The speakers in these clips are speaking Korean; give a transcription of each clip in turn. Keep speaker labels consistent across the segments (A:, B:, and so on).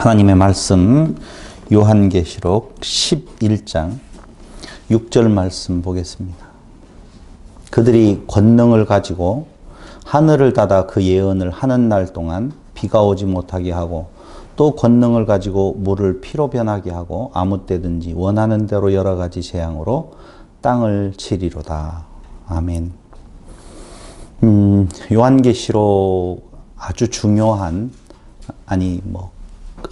A: 하나님의 말씀 요한계시록 11장 6절 말씀 보겠습니다. 그들이 권능을 가지고 하늘을 닫아 그 예언을 하는 날 동안 비가 오지 못하게 하고 또 권능을 가지고 물을 피로 변하게 하고 아무 때든지 원하는 대로 여러 가지 재앙으로 땅을 치리로다. 아멘. 요한계시록 아주 중요한,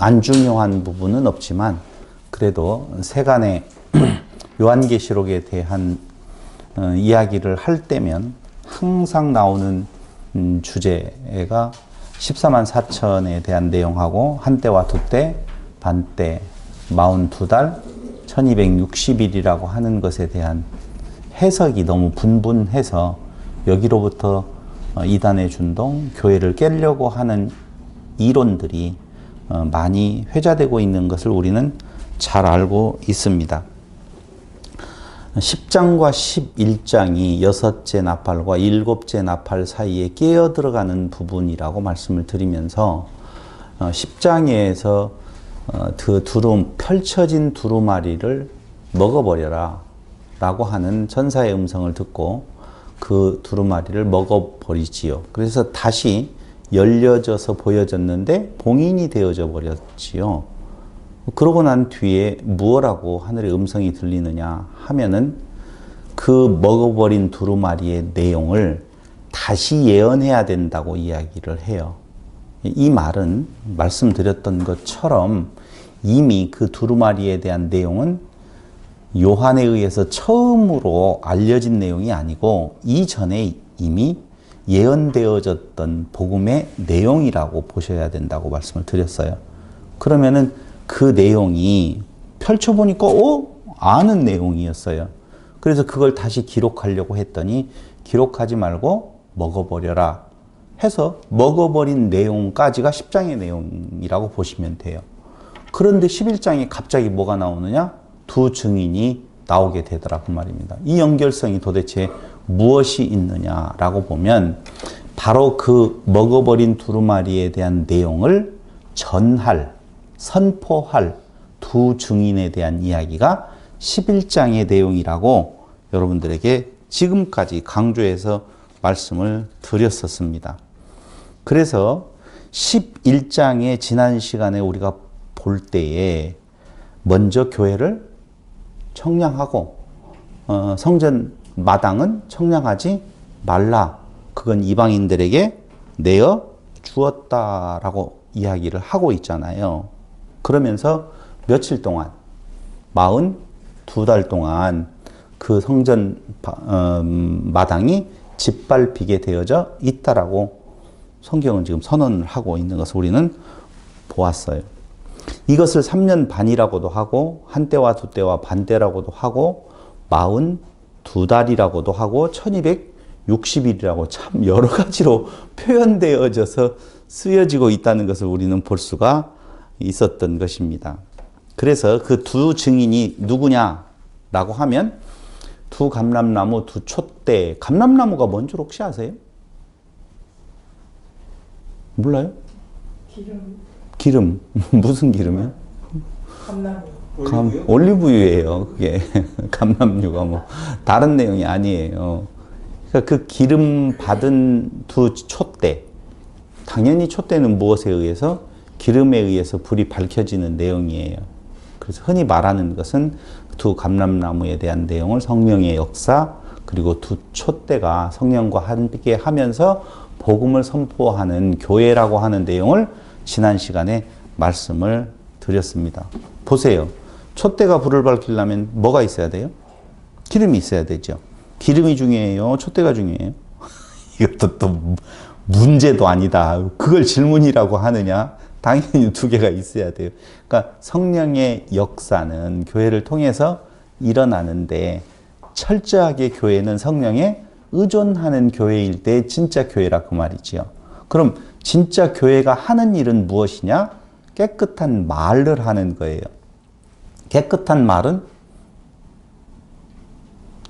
A: 안 중요한 부분은 없지만 그래도 세간의 요한계시록에 대한 이야기를 할 때면 항상 나오는 주제가 14만 4천에 대한 내용하고 한때와 두때, 반때, 42달, 1260일이라고 하는 것에 대한 해석이 너무 분분해서 여기로부터 이단의 준동, 교회를 깨려고 하는 이론들이 많이 회자되고 있는 것을 우리는 잘 알고 있습니다. 10장과 11장이 여섯째 나팔과 일곱째 나팔 사이에 깨어 들어가는 부분이라고 말씀을 드리면서 10장에서 그 펼쳐진 두루마리를 먹어버려라 라고 하는 천사의 음성을 듣고 그 두루마리를 먹어버리지요. 그래서 다시 열려져서 보여졌는데 봉인이 되어져 버렸지요. 그러고 난 뒤에 무엇라고 하늘의 음성이 들리느냐 하면은 그 먹어버린 두루마리의 내용을 다시 예언해야 된다고 이야기를 해요. 이 말은 말씀드렸던 것처럼 이미 그 두루마리에 대한 내용은 요한에 의해서 처음으로 알려진 내용이 아니고 이전에 이미 예언되어졌던 복음의 내용이라고 보셔야 된다고 말씀을 드렸어요. 그러면은 그 내용이 펼쳐보니까 아는 내용이었어요. 그래서 그걸 다시 기록하려고 했더니 기록하지 말고 먹어버려라 해서 먹어버린 내용까지가 10장의 내용이라고 보시면 돼요. 그런데 11장에 갑자기 뭐가 나오느냐? 두 증인이 나오게 되더라 그 말입니다. 이 연결성이 도대체 무엇이 있느냐라고 보면 바로 그 먹어버린 두루마리에 대한 내용을 선포할 두 증인에 대한 이야기가 11장의 내용이라고 여러분들에게 지금까지 강조해서 말씀을 드렸었습니다. 그래서 11장의 지난 시간에 우리가 볼 때에 먼저 교회를 청량하고 성전 마당은 청량하지 말라. 그건 이방인들에게 내어 주었다라고 이야기를 하고 있잖아요. 그러면서 며칠 동안 42달 동안 그 성전 마당이 짓밟히게 되어져 있다라고 성경은 지금 선언을 하고 있는 것을 우리는 보았어요. 이것을 3년 반이라고도 하고 한때와 두때와 반때라고도 하고 42달이라고도 하고 1260일이라고 참 여러 가지로 표현되어져서 쓰여지고 있다는 것을 우리는 볼 수가 있었던 것입니다. 그래서 그 두 증인이 누구냐라고 하면 두 감람나무, 두 촛대. 감람나무가 뭔 줄 혹시 아세요? 몰라요? 기름. 무슨 기름이요? 감나무. 올리브유예요. 그게 감람유가 뭐 다른 내용이 아니에요. 그러니까 그 기름 받은 두 촛대. 당연히 촛대는 무엇에 의해서? 기름에 의해서 불이 밝혀지는 내용이에요. 그래서 흔히 말하는 것은 두 감람나무에 대한 내용을 성령의 역사 그리고 두 촛대가 성령과 함께 하면서 복음을 선포하는 교회라고 하는 내용을 지난 시간에 말씀을 드렸습니다. 보세요. 촛대가 불을 밝히려면 뭐가 있어야 돼요? 기름이 있어야 되죠. 기름이 중요해요? 촛대가 중요해요? 이것도 또 문제도 아니다. 그걸 질문이라고 하느냐? 당연히 두 개가 있어야 돼요. 그러니까 성령의 역사는 교회를 통해서 일어나는데 철저하게 교회는 성령에 의존하는 교회일 때 진짜 교회라 그 말이지요. 그럼 진짜 교회가 하는 일은 무엇이냐? 깨끗한 말을 하는 거예요. 깨끗한 말은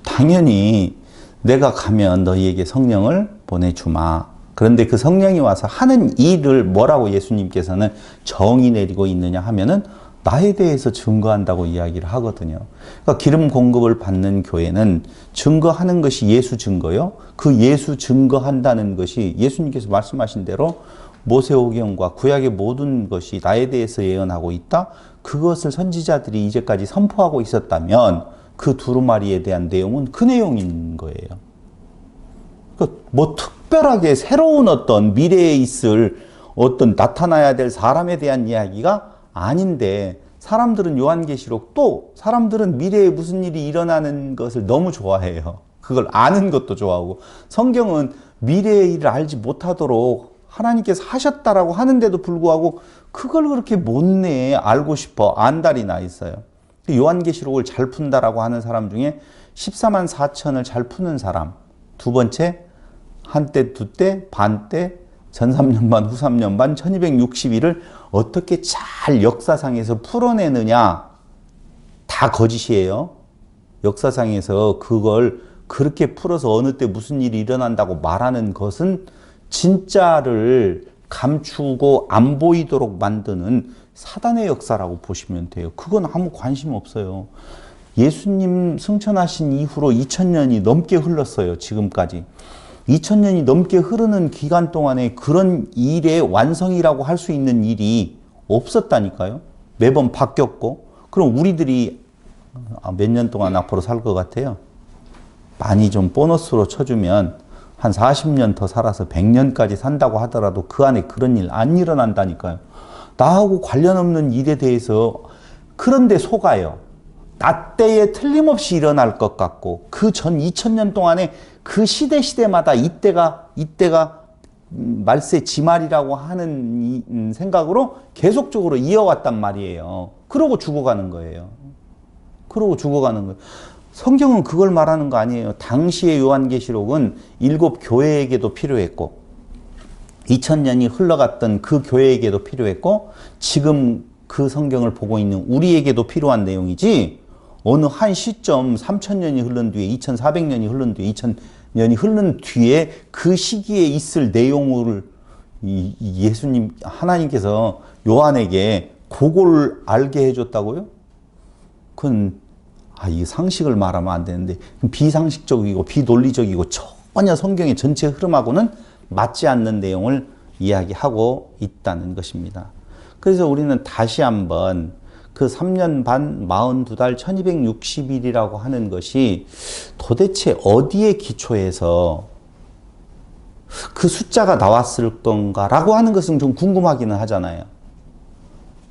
A: 당연히 내가 가면 너희에게 성령을 보내주마. 그런데 그 성령이 와서 하는 일을 뭐라고 예수님께서는 정의 내리고 있느냐 하면은 나에 대해서 증거한다고 이야기를 하거든요. 그러니까 기름 공급을 받는 교회는 증거하는 것이 예수 증거요. 그 예수 증거한다는 것이 예수님께서 말씀하신 대로 모세오경과 구약의 모든 것이 나에 대해서 예언하고 있다. 그것을 선지자들이 이제까지 선포하고 있었다면 그 두루마리에 대한 내용은 그 내용인 거예요. 그러니까 뭐 특별하게 새로운 어떤 미래에 있을 어떤 나타나야 될 사람에 대한 이야기가 아닌데 사람들은 요한계시록 또 사람들은 미래에 무슨 일이 일어나는 것을 너무 좋아해요. 그걸 아는 것도 좋아하고 성경은 미래의 일을 알지 못하도록 하나님께서 하셨다라고 하는데도 불구하고 그걸 그렇게 못내 알고 싶어 안달이 나 있어요. 요한계시록을 잘 푼다라고 하는 사람 중에 14만 4천을 잘 푸는 사람, 두 번째 한때, 두때, 반때, 전 3년 반, 후 3년 반, 1260일을 어떻게 잘 역사상에서 풀어내느냐 다 거짓이에요. 역사상에서 그걸 그렇게 풀어서 어느 때 무슨 일이 일어난다고 말하는 것은 진짜를 감추고 안 보이도록 만드는 사단의 역사라고 보시면 돼요. 그건 아무 관심 없어요. 예수님 승천하신 이후로 2000년이 넘게 흘렀어요. 지금까지. 2000년이 넘게 흐르는 기간 동안에 그런 일의 완성이라고 할 수 있는 일이 없었다니까요. 매번 바뀌었고. 그럼 우리들이 몇 년 동안 앞으로 살 것 같아요? 많이 좀 보너스로 쳐주면 한 40년 더 살아서 100년까지 산다고 하더라도 그 안에 그런 일 안 일어난다니까요. 나하고 관련 없는 일에 대해서 그런데 속아요. 나 때에 틀림없이 일어날 것 같고 그 전 2000년 동안에 그 시대마다 이때가 말세 지말이라고 하는 생각으로 계속적으로 이어왔단 말이에요. 그러고 죽어가는 거예요. 그러고 죽어가는 거예요. 성경은 그걸 말하는 거 아니에요. 당시의 요한계시록은 7 교회에게도 필요했고 2000년이 흘러갔던 그 교회에게도 필요했고 지금 그 성경을 보고 있는 우리에게도 필요한 내용이지 어느 한 시점 3000년이 흐른 뒤에 2400년이 흐른 뒤에 2000년이 흐른 뒤에 그 시기에 있을 내용을 예수님 하나님께서 요한에게 그걸 알게 해줬다고요? 그건 이 상식을 말하면 안 되는데 비상식적이고 비논리적이고 전혀 성경의 전체 흐름하고는 맞지 않는 내용을 이야기하고 있다는 것입니다. 그래서 우리는 다시 한번 그 3년 반 42달 1260일이라고 하는 것이 도대체 어디에 기초해서 그 숫자가 나왔을 건가라고 하는 것은 좀 궁금하기는 하잖아요.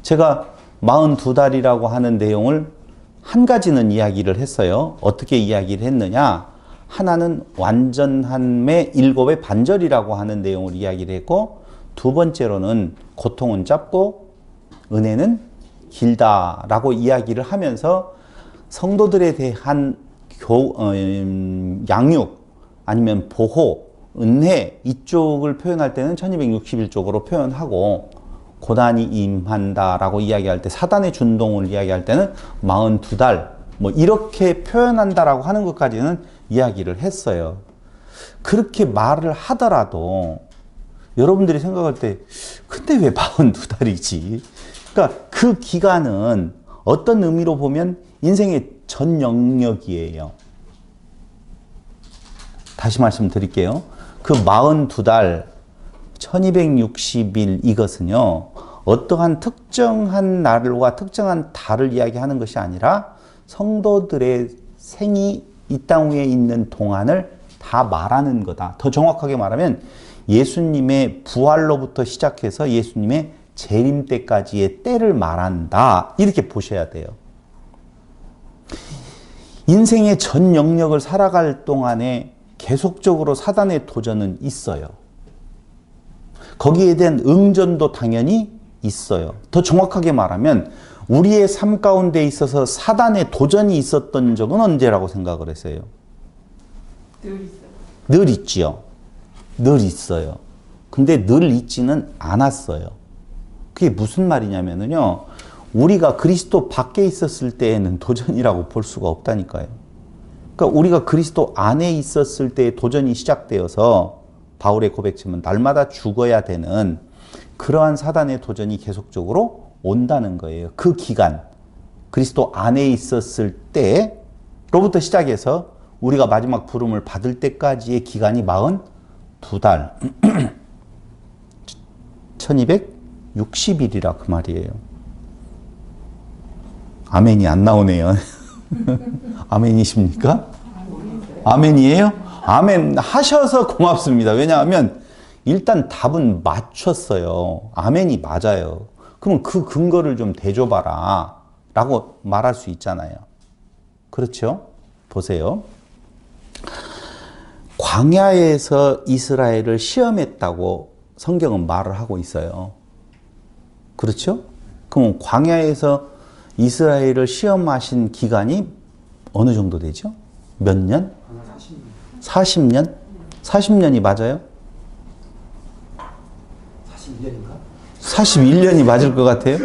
A: 제가 42달이라고 하는 내용을 한 가지는 이야기를 했어요. 어떻게 이야기를 했느냐? 하나는 완전함의 7의 반절이라고 하는 내용을 이야기를 했고 두 번째로는 고통은 짧고 은혜는 길다라고 이야기를 하면서 성도들에 대한 양육 아니면 보호, 은혜 이쪽을 표현할 때는 1261쪽으로 표현하고 고난이 임한다라고 이야기할 때 사단의 준동을 이야기할 때는 42달 뭐 이렇게 표현한다라고 하는 것까지는 이야기를 했어요. 그렇게 말을 하더라도 여러분들이 생각할 때 근데 왜 42달이지? 그러니까 그 기간은 어떤 의미로 보면 인생의 전 영역이에요. 다시 말씀드릴게요. 그 42달 1260일 이것은요. 어떠한 특정한 날과 특정한 달을 이야기하는 것이 아니라 성도들의 생이 이 땅 위에 있는 동안을 다 말하는 거다. 더 정확하게 말하면 예수님의 부활로부터 시작해서 예수님의 재림 때까지의 때를 말한다. 이렇게 보셔야 돼요. 인생의 전 영역을 살아갈 동안에 계속적으로 사단의 도전은 있어요. 거기에 대한 응전도 당연히 있어요. 더 정확하게 말하면 우리의 삶 가운데 있어서 사단의 도전이 있었던 적은 언제라고 생각을 했어요?
B: 늘 있어요.
A: 늘 있지요. 늘 있어요. 근데 늘 있지는 않았어요. 그게 무슨 말이냐면요. 우리가 그리스도 밖에 있었을 때에는 도전이라고 볼 수가 없다니까요. 그러니까 우리가 그리스도 안에 있었을 때 도전이 시작되어서 바울의 고백처럼 날마다 죽어야 되는 그러한 사단의 도전이 계속적으로 온다는 거예요. 그 기간, 그리스도 안에 있었을 때로부터 시작해서 우리가 마지막 부름을 받을 때까지의 기간이 42달. 1260일이라 그 말이에요. 아멘이 안 나오네요. 아멘이십니까? 아멘이에요? 아멘 하셔서 고맙습니다. 왜냐하면 일단 답은 맞췄어요. 아멘이 맞아요. 그러면 그 근거를 좀 대줘봐라 라고 말할 수 있잖아요. 그렇죠? 보세요. 광야에서 이스라엘을 시험했다고 성경은 말을 하고 있어요. 그렇죠? 그럼 광야에서 이스라엘을 시험하신 기간이 어느 정도 되죠? 몇 년? 40년? 40년이 맞아요?
C: 41년인가?
A: 41년이 맞을 것 같아요?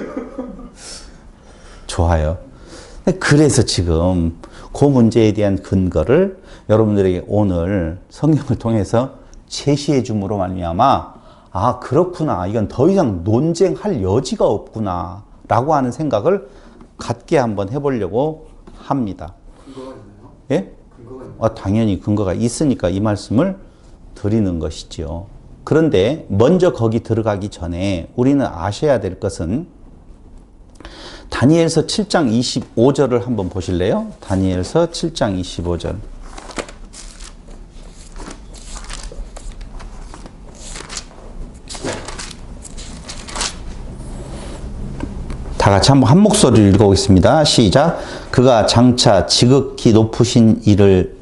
A: 좋아요. 그래서 지금 그 문제에 대한 근거를 여러분들에게 오늘 성경을 통해서 제시해 줌으로 말미암아 아 그렇구나 이건 더 이상 논쟁할 여지가 없구나 라고 하는 생각을 갖게 한번 해보려고 합니다.
C: 근거가 있나요?
A: 예?
C: 근거가 있나요?
A: 당연히 근거가 있으니까 이 말씀을 드리는 것이죠. 그런데 먼저 거기 들어가기 전에 우리는 아셔야 될 것은 다니엘서 7장 25절을 한번 보실래요? 다니엘서 7장 25절. 다 같이 한번 한 목소리를 읽어보겠습니다. 시작. 그가 장차 지극히 높으신 이를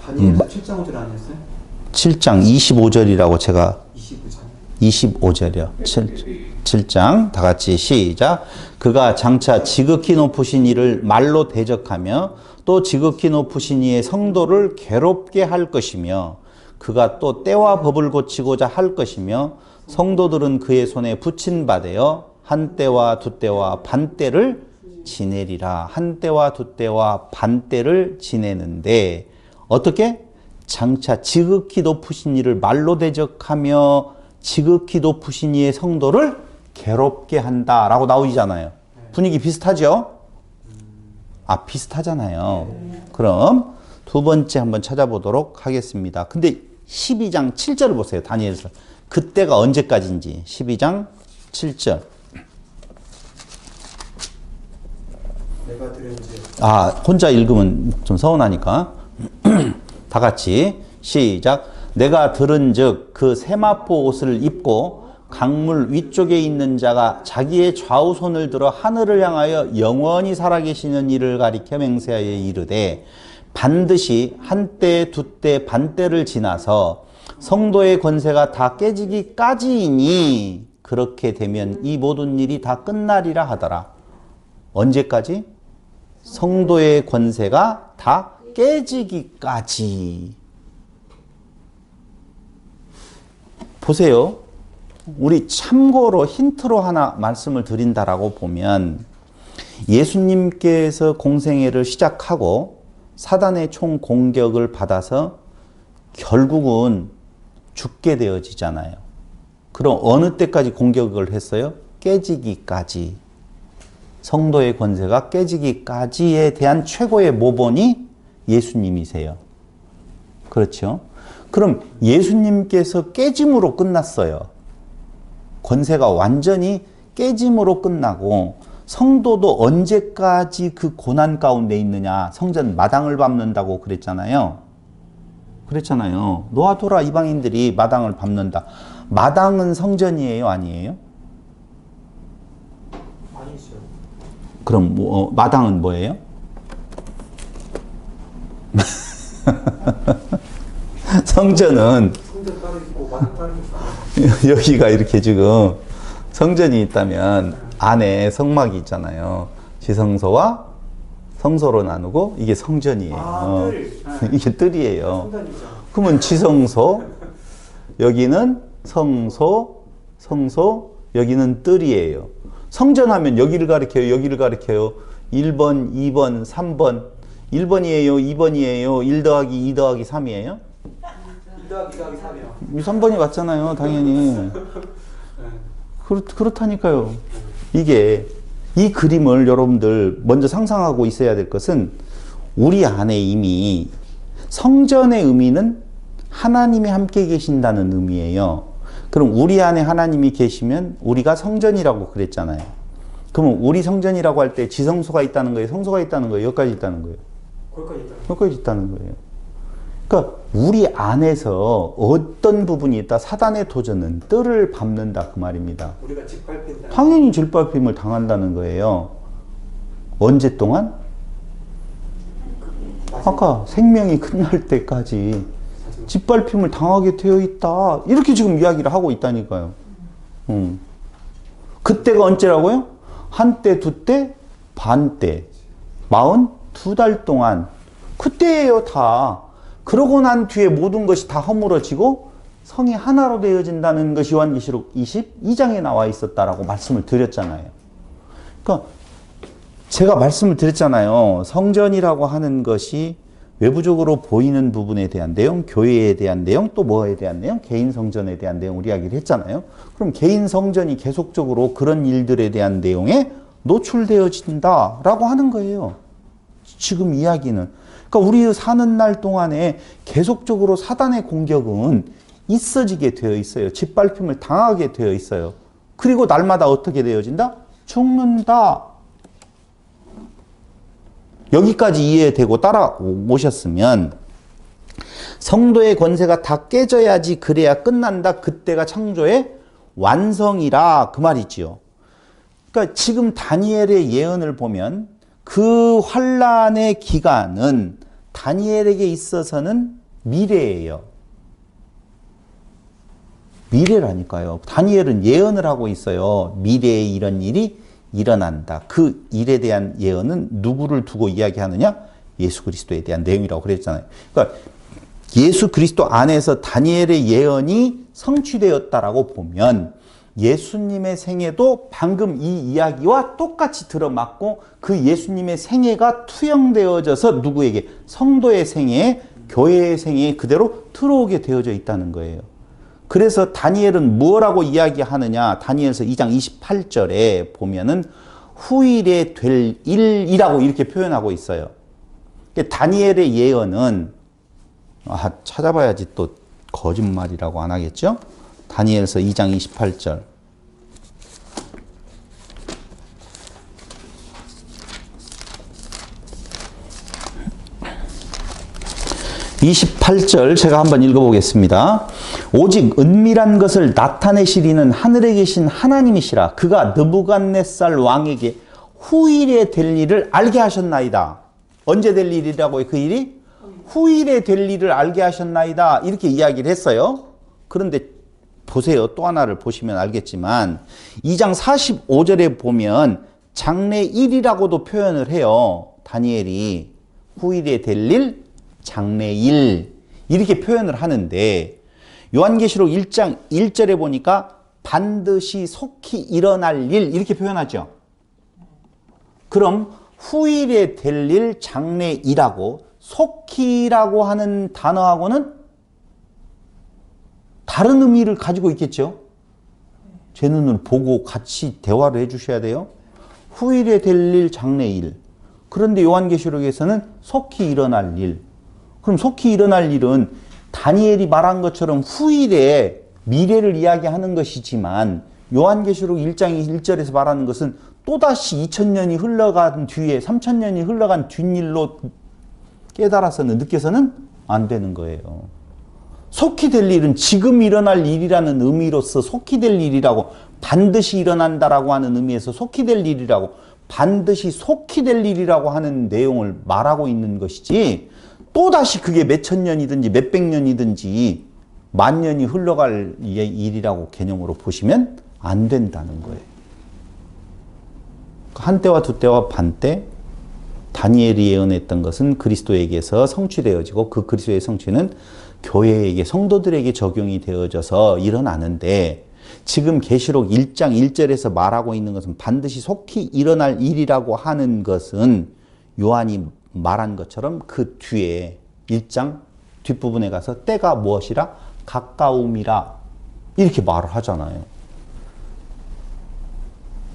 C: 다니엘서 7장 5절 아니었어요?
A: 7장 25절이라고 제가
C: 25장.
A: 25절이요. 7장 다 같이 시작. 그가 장차 지극히 높으신 이를 말로 대적하며 또 지극히 높으신 이의 성도를 괴롭게 할 것이며 그가 또 때와 법을 고치고자 할 것이며 성도들은 그의 손에 붙인 바 되어 한 때와 두 때와 반 때를 지내리라. 한 때와 두 때와 반 때를 지내는데 어떻게? 장차 지극히 높으신 이를 말로 대적하며 지극히 높으신 이의 성도를 괴롭게 한다라고 나오잖아요. 분위기 비슷하죠? 아, 비슷하잖아요. 그럼 두 번째 한번 찾아보도록 하겠습니다. 근데 12장 7절을 보세요. 다니엘서. 그때가 언제까지인지. 12장 7절.
C: 내가 들은 즉
A: 아, 혼자 읽으면 좀 서운하니까. 다 같이 시작. 내가 들은즉 그 세마포 옷을 입고 강물 위쪽에 있는 자가 자기의 좌우 손을 들어 하늘을 향하여 영원히 살아계시는 이를 가리켜 맹세하여 이르되 반드시 한때 두때 반때를 지나서 성도의 권세가 다 깨지기까지이니 그렇게 되면 이 모든 일이 다 끝나리라 하더라. 언제까지? 성도의 권세가 다 깨지기까지. 보세요. 우리 참고로 힌트로 하나 말씀을 드린다라고 보면 예수님께서 공생애를 시작하고 사단의 총 공격을 받아서 결국은 죽게 되어지잖아요. 그럼 어느 때까지 공격을 했어요? 깨지기까지. 성도의 권세가 깨지기까지에 대한 최고의 모본이 예수님이세요. 그렇죠? 그럼 예수님께서 깨짐으로 끝났어요. 권세가 완전히 깨짐으로 끝나고 성도도 언제까지 그 고난 가운데 있느냐. 성전 마당을 밟는다고 그랬잖아요. 노아도라 이방인들이 마당을 밟는다. 마당은 성전이에요? 아니에요?
C: 아니죠.
A: 그럼 마당은 뭐예요? 성전은
C: 성전 따로 있고 마당 따로 있고
A: 여기가 이렇게 지금 성전이 있다면 안에 성막이 있잖아요. 지성소와 성소로 나누고 이게 성전이에요.
C: 뜰.
A: 이게 뜰이에요.
C: 성전이죠.
A: 그러면 지성소, 여기는 성소, 여기는 뜰이에요. 성전하면 여기를 가리켜요. 1번, 2번, 3번. 1번이에요, 2번이에요, 1 더하기 2 더하기 3이에요?
C: 2 더하기 2 더하기 3이요.
A: 2, 3번이 맞잖아요. 당연히. 그렇다니까요. 이게 이 그림을 여러분들 먼저 상상하고 있어야 될 것은 우리 안에 이미 성전의 의미는 하나님이 함께 계신다는 의미예요. 그럼 우리 안에 하나님이 계시면 우리가 성전이라고 그랬잖아요. 그러면 우리 성전이라고 할 때 지성소가 있다는 거예요? 성소가 있다는 거예요? 여기까지 있다는 거예요? 거기까지 있다는 거예요. 그러니까 우리 안에서 어떤 부분이 있다. 사단의 도전은 뜰을 밟는다 그 말입니다.
C: 우리가 짓밟힌다.
A: 당연히 짓밟힘을 당한다는 거예요. 언제 동안? 아까 생명이 끝날 때까지 짓밟힘을 당하게 되어 있다. 이렇게 지금 이야기를 하고 있다니까요. 그때가 언제라고요? 한때, 두때, 반때, 42달 동안. 그때예요, 다. 그러고 난 뒤에 모든 것이 다 허물어지고 성이 하나로 되어진다는 것이 요한계시록 22장에 나와 있었다라고 말씀을 드렸잖아요. 그러니까 제가 말씀을 드렸잖아요. 성전이라고 하는 것이 외부적으로 보이는 부분에 대한 내용, 교회에 대한 내용, 또 뭐에 대한 내용? 개인 성전에 대한 내용을 이야기를 했잖아요. 그럼 개인 성전이 계속적으로 그런 일들에 대한 내용에 노출되어진다라고 하는 거예요. 지금 이야기는. 그러니까 우리 사는 날 동안에 계속적으로 사단의 공격은 있어지게 되어 있어요. 짓밟힘을 당하게 되어 있어요. 그리고 날마다 어떻게 되어진다? 죽는다. 여기까지 이해되고 따라오셨으면 성도의 권세가 다 깨져야지 그래야 끝난다. 그때가 창조의 완성이라 그 말이지요. 그러니까 지금 다니엘의 예언을 보면 그 환란의 기간은 다니엘에게 있어서는 미래예요. 미래라니까요. 다니엘은 예언을 하고 있어요. 미래에 이런 일이 일어난다. 그 일에 대한 예언은 누구를 두고 이야기하느냐? 예수 그리스도에 대한 내용이라고 그랬잖아요. 그러니까 예수 그리스도 안에서 다니엘의 예언이 성취되었다라고 보면 예수님의 생애도 방금 이 이야기와 똑같이 들어맞고 그 예수님의 생애가 투영되어져서 누구에게? 성도의 생애에, 교회의 생애에 그대로 들어오게 되어져 있다는 거예요. 그래서 다니엘은 뭐라고 이야기하느냐? 다니엘서 2장 28절에 보면은 후일에 될 일이라고 이렇게 표현하고 있어요. 다니엘의 예언은 찾아봐야지 또 거짓말이라고 안 하겠죠? 다니엘서 2장 28절. 28절 제가 한번 읽어보겠습니다. 오직 은밀한 것을 나타내시리는 하늘에 계신 하나님이시라. 그가 느부갓네살 왕에게 후일에 될 일을 알게 하셨나이다. 언제 될 일이라고요? 그 일이? 후일에 될 일을 알게 하셨나이다. 이렇게 이야기를 했어요. 그런데 보세요. 또 하나를 보시면 알겠지만 2장 45절에 보면 장래일이라고도 표현을 해요. 다니엘이 후일에 될 일, 장래일 이렇게 표현을 하는데 요한계시록 1장 1절에 보니까 반드시 속히 일어날 일 이렇게 표현하죠. 그럼 후일에 될 일, 장래일하고 속히라고 하는 단어하고는 다른 의미를 가지고 있겠죠. 제 눈을 보고 같이 대화를 해주셔야 돼요. 후일에 될 일, 장래일. 그런데 요한계시록에서는 속히 일어날 일. 그럼 속히 일어날 일은 다니엘이 말한 것처럼 후일에 미래를 이야기하는 것이지만 요한계시록 1장 1절에서 말하는 것은 또다시 2000년이 흘러간 뒤에 3000년이 흘러간 뒷일로 깨달아서는 느껴서는 안 되는 거예요. 속히 될 일은 지금 일어날 일이라는 의미로서 속히 될 일이라고 반드시 일어난다라고 하는 의미에서 속히 될 일이라고 반드시 속히 될 일이라고 하는 내용을 말하고 있는 것이지 또다시 그게 몇천 년이든지 몇백 년이든지 만 년이 흘러갈 일이라고 개념으로 보시면 안 된다는 거예요. 한때와 두때와 반때 다니엘이 예언했던 것은 그리스도에게서 성취되어지고 그 그리스도의 성취는 교회에게 성도들에게 적용이 되어져서 일어나는데 지금 계시록 1장 1절에서 말하고 있는 것은 반드시 속히 일어날 일이라고 하는 것은 요한이 말한 것처럼 그 뒤에 1장 뒷부분에 가서 때가 무엇이라 가까움이라 이렇게 말을 하잖아요.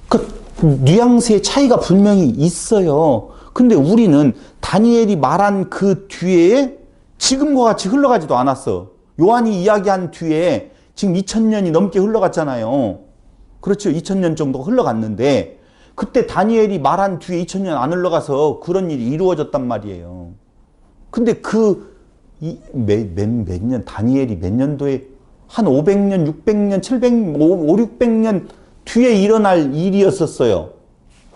A: 그 뉘앙스의 차이가 분명히 있어요. 근데 우리는 다니엘이 말한 그 뒤에 지금과 같이 흘러가지도 않았어. 요한이 이야기한 뒤에 지금 2000년이 넘게 흘러갔잖아요. 그렇죠. 2000년 정도가 흘러갔는데 그때 다니엘이 말한 뒤에 2000년 안 흘러가서 그런 일이 이루어졌단 말이에요. 근데 몇 년, 다니엘이 몇 년도에 한 500년, 600년, 700년, 5, 600년 뒤에 일어날 일이었었어요.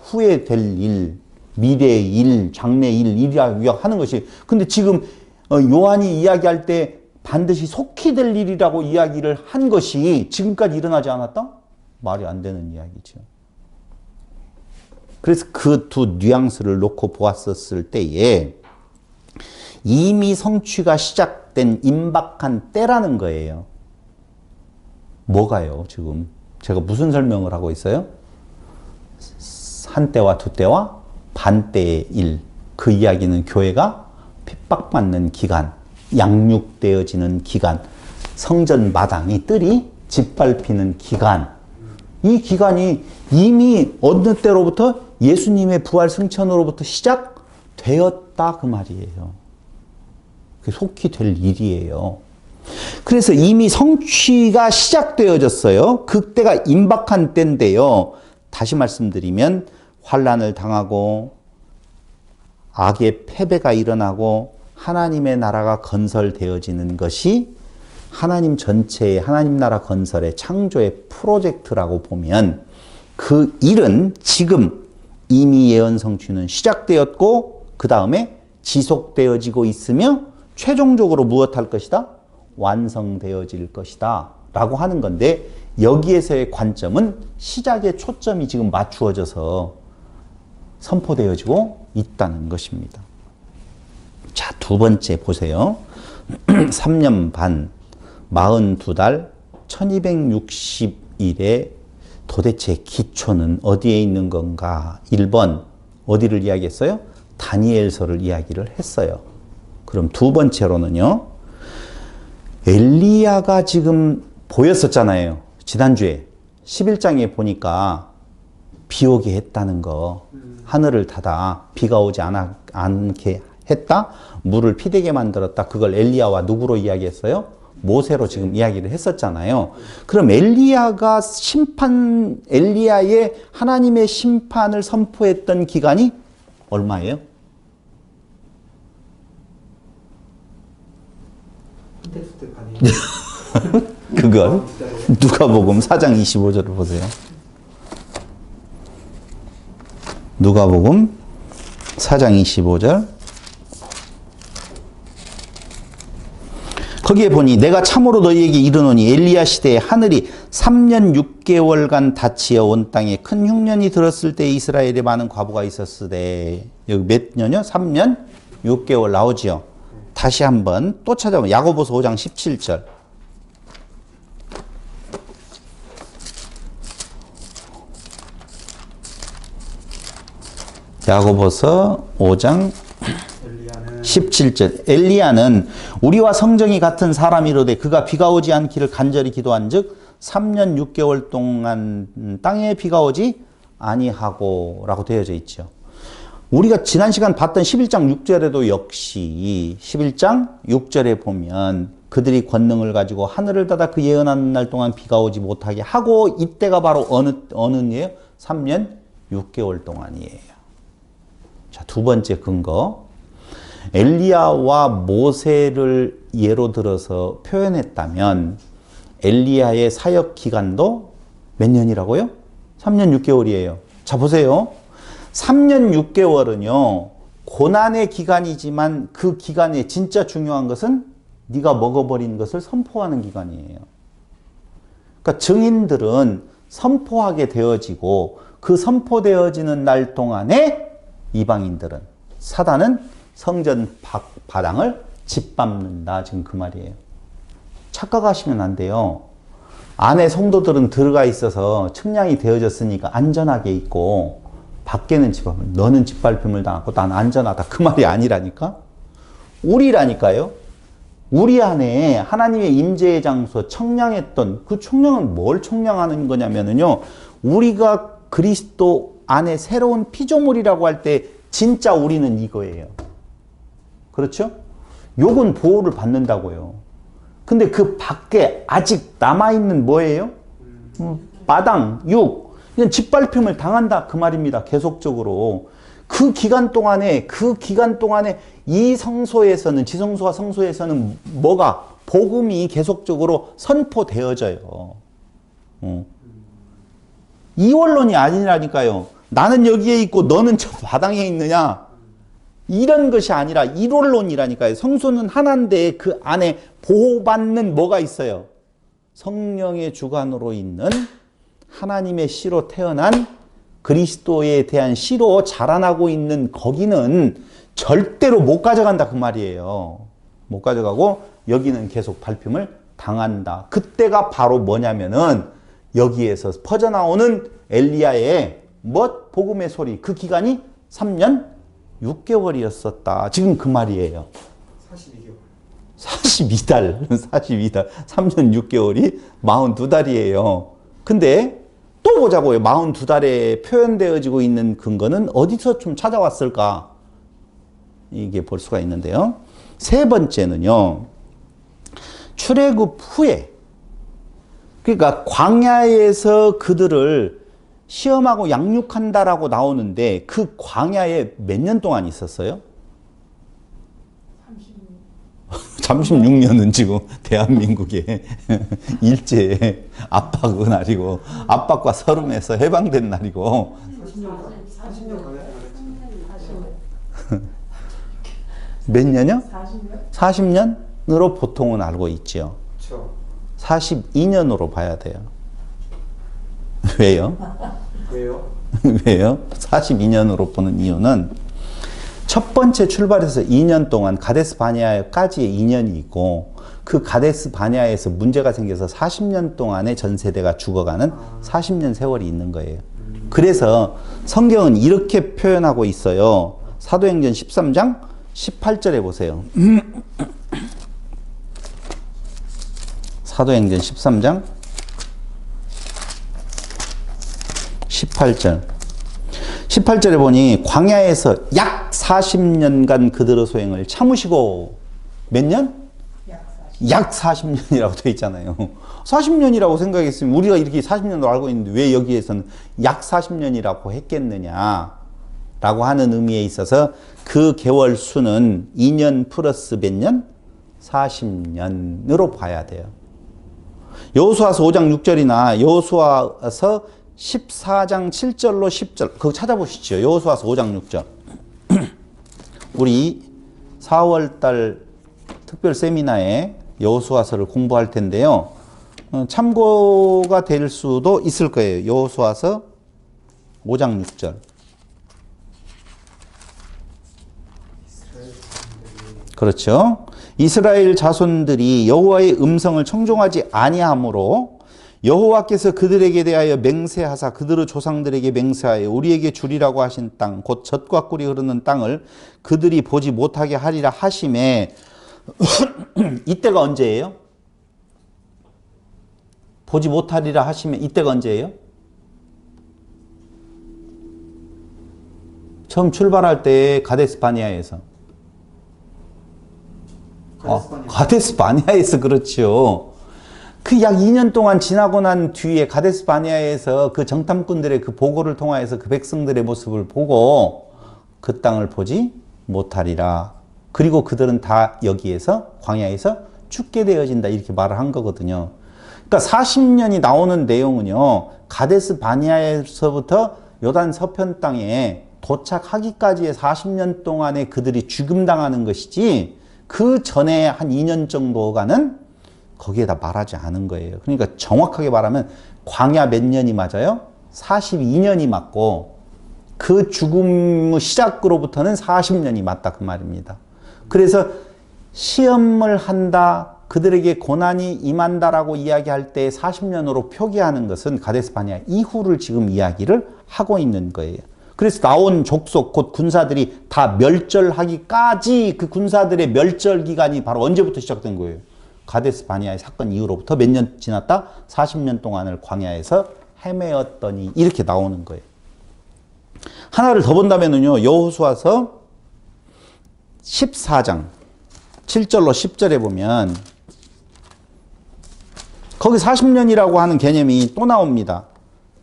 A: 후에 될 일, 미래의 일, 장래의 일이라고 하는 것이. 근데 지금 요한이 이야기할 때 반드시 속히 될 일이라고 이야기를 한 것이 지금까지 일어나지 않았다? 말이 안 되는 이야기죠. 그래서 그 두 뉘앙스를 놓고 보았었을 때에 이미 성취가 시작된 임박한 때라는 거예요. 뭐가요, 지금? 제가 무슨 설명을 하고 있어요? 한때와 두때와 반때의 일. 그 이야기는 교회가 핍박받는 기간, 양육되어지는 기간, 성전 마당이 뜰이 짓밟히는 기간. 이 기간이 이미 어느 때로부터 예수님의 부활 승천으로부터 시작되었다 그 말이에요. 그게 속히 될 일이에요. 그래서 이미 성취가 시작되어졌어요. 그때가 임박한 때인데요. 다시 말씀드리면 환난을 당하고 악의 패배가 일어나고 하나님의 나라가 건설되어지는 것이 하나님 전체의 하나님 나라 건설의 창조의 프로젝트라고 보면 그 일은 지금 이미 예언 성취는 시작되었고 그 다음에 지속되어지고 있으며 최종적으로 무엇할 것이다? 완성되어질 것이다 라고 하는 건데 여기에서의 관점은 시작에 초점이 지금 맞추어져서 선포되어지고 있다는 것입니다. 자, 두 번째 보세요. 3년 반, 42달, 1260일에 도대체 기초는 어디에 있는 건가? 1번, 어디를 이야기했어요? 다니엘서를 이야기를 했어요. 그럼 두 번째로는요, 엘리야가 지금 보였었잖아요. 지난주에 11장에 보니까 비 오게 했다는 거, 하늘을 닫아 비가 오지 않게 했다, 물을 피되게 만들었다. 그걸 엘리야와 누구로 이야기했어요? 모세로 지금 이야기를 했었잖아요. 그럼 엘리야의 하나님의 심판을 선포했던 기간이 얼마예요? 그걸 누가복음 4장 25절을 보세요. 누가복음 4장 25절. 거기에 보니 내가 참으로 너희에게 이르노니 엘리야 시대에 하늘이 3년 6개월간 닫히어 온 땅에 큰 흉년이 들었을 때 이스라엘에 많은 과부가 있었으되. 여기 몇 년이요? 3년 6개월 나오지요. 다시 한번 또 찾아보면 야고보서 5장 17절. 야고보서 5장 17절. 엘리야는 우리와 성정이 같은 사람이로되 그가 비가 오지 않기를 간절히 기도한 즉 3년 6개월 동안 땅에 비가 오지 아니하고 라고 되어져 있죠. 우리가 지난 시간 봤던 11장 6절에도 역시 11장 6절에 보면 그들이 권능을 가지고 하늘을 닫아 그 예언하는 날 동안 비가 오지 못하게 하고 이때가 바로 어느 예요? 3년 6개월 동안이에요. 자, 두 번째 근거. 엘리야와 모세를 예로 들어서 표현했다면 엘리야의 사역 기간도 몇 년이라고요? 3년 6개월이에요. 자, 보세요. 3년 6개월은요. 고난의 기간이지만 그 기간에 진짜 중요한 것은 네가 먹어버린 것을 선포하는 기간이에요. 그러니까 증인들은 선포하게 되어지고 그 선포되어지는 날 동안에 이방인들은, 사단은 성전 바당을 짓밟는다. 지금 그 말이에요. 착각하시면 안 돼요. 안에 성도들은 들어가 있어서 측량이 되어졌으니까 안전하게 있고 밖에는 너는 짓밟힘을 당하고 난 안전하다. 그 말이 아니라니까. 우리라니까요. 우리 안에 하나님의 임재의 장소 청량했던 그 청량은 뭘 청량하는 거냐면요. 우리가 그리스도 안에 새로운 피조물이라고 할 때 진짜 우리는 이거예요. 그렇죠? 욕은 보호를 받는다고요. 근데 그 밖에 아직 남아있는 뭐예요? 마당, 육. 그냥 짓밟힘을 당한다. 그 말입니다. 계속적으로. 그 기간 동안에 이 성소에서는, 지성소와 성소에서는 뭐가? 복음이 계속적으로 선포되어져요. 이원론이 아니라니까요. 나는 여기에 있고 너는 저 바닥에 있느냐. 이런 것이 아니라 일원론이라니까요. 성소는 하나인데 그 안에 보호받는 뭐가 있어요? 성령의 주관으로 있는 하나님의 씨로 태어난 그리스도에 대한 씨로 자라나고 있는 거기는 절대로 못 가져간다 그 말이에요. 못 가져가고 여기는 계속 밟힘을 당한다. 그때가 바로 뭐냐면은 여기에서 퍼져나오는 엘리야의 복음의 소리. 그 기간이 3년 6개월이었었다. 지금 그 말이에요.
C: 42개월.
A: 42달. 3년 6개월이 42달이에요. 근데 또 보자고요. 42달에 표현되어지고 있는 근거는 어디서 좀 찾아왔을까? 이게 볼 수가 있는데요. 세 번째는요. 출애굽 후에, 그러니까 광야에서 그들을 시험하고 양육한다라고 나오는데 그 광야에 몇 년 동안 있었어요? 36년은 지금 대한민국의 일제 압박은 아니고 압박과 서름에서 해방된 날이고
C: 40년
A: 몇 년이요?
B: 40년?
A: 40년으로 보통은 알고 있죠.
C: 그렇죠.
A: 42년으로 봐야 돼요. 왜요?
C: 왜요?
A: 왜요? 42년으로 보는 이유는 첫 번째 출발해서 2년 동안 가데스 바네아까지의 2년이 있고 그 가데스 바네아에서 문제가 생겨서 40년 동안의 전 세대가 죽어가는 40년 세월이 있는 거예요. 그래서 성경은 이렇게 표현하고 있어요. 사도행전 13장 18절에 보세요. 사도행전 13장 18절. 18절에 보니 광야에서 약 40년간 그들의 소행을 참으시고 몇 년? 약 40년이라고 되어 있잖아요. 40년이라고 생각했으면 우리가 이렇게 40년으로 알고 있는데 왜 여기에서는 약 40년이라고 했겠느냐 라고 하는 의미에 있어서 그 개월 수는 2년 플러스 몇 년? 40년으로 봐야 돼요. 여호수아서 5장 6절이나 여호수아서 14장 7절로 10절 그거 찾아보시죠. 여호수아서 5장 6절. 우리 4월달 특별 세미나에 여호수아서를 공부할 텐데요. 참고가 될 수도 있을 거예요. 여호수아서 5장 6절. 그렇죠. 이스라엘 자손들이 여호와의 음성을 청종하지 아니하므로 여호와께서 그들에게 대하여 맹세하사 그들의 조상들에게 맹세하여 우리에게 주리라고 하신 땅 곧 젖과 꿀이 흐르는 땅을 그들이 보지 못하게 하리라 하심에 이때가 언제예요? 보지 못하리라 하심에 이때가 언제예요? 처음 출발할 때 가데스 바네아에서 가데스 바네아에서 그렇죠. 그 약 2년 동안 지나고 난 뒤에 가데스 바네아에서 그 정탐꾼들의 그 보고를 통하여서 그 백성들의 모습을 보고 그 땅을 보지 못하리라. 그리고 그들은 다 여기에서 광야에서 죽게 되어진다 이렇게 말을 한 거거든요. 그러니까 40년이 나오는 내용은요. 가데스 바네아에서부터 요단 서편 땅에 도착하기까지의 40년 동안에 그들이 죽임당하는 것이지 그 전에 한 2년 정도가는 거기에다 말하지 않은 거예요. 그러니까 정확하게 말하면 광야 몇 년이 맞아요? 42년이 맞고 그 죽음의 시작으로부터는 40년이 맞다 그 말입니다. 그래서 시험을 한다, 그들에게 고난이 임한다라고 이야기할 때 40년으로 표기하는 것은 가데스 바네아 이후를 지금 이야기를 하고 있는 거예요. 그래서 나온 족속 곧 군사들이 다 멸절하기까지 그 군사들의 멸절 기간이 바로 언제부터 시작된 거예요? 가데스 바니아의 사건 이후로부터 몇 년 지났다? 40년 동안을 광야에서 헤매었더니 이렇게 나오는 거예요. 하나를 더 본다면은요, 여호수아서 14장 7절로 10절에 보면 거기 40년이라고 하는 개념이 또 나옵니다.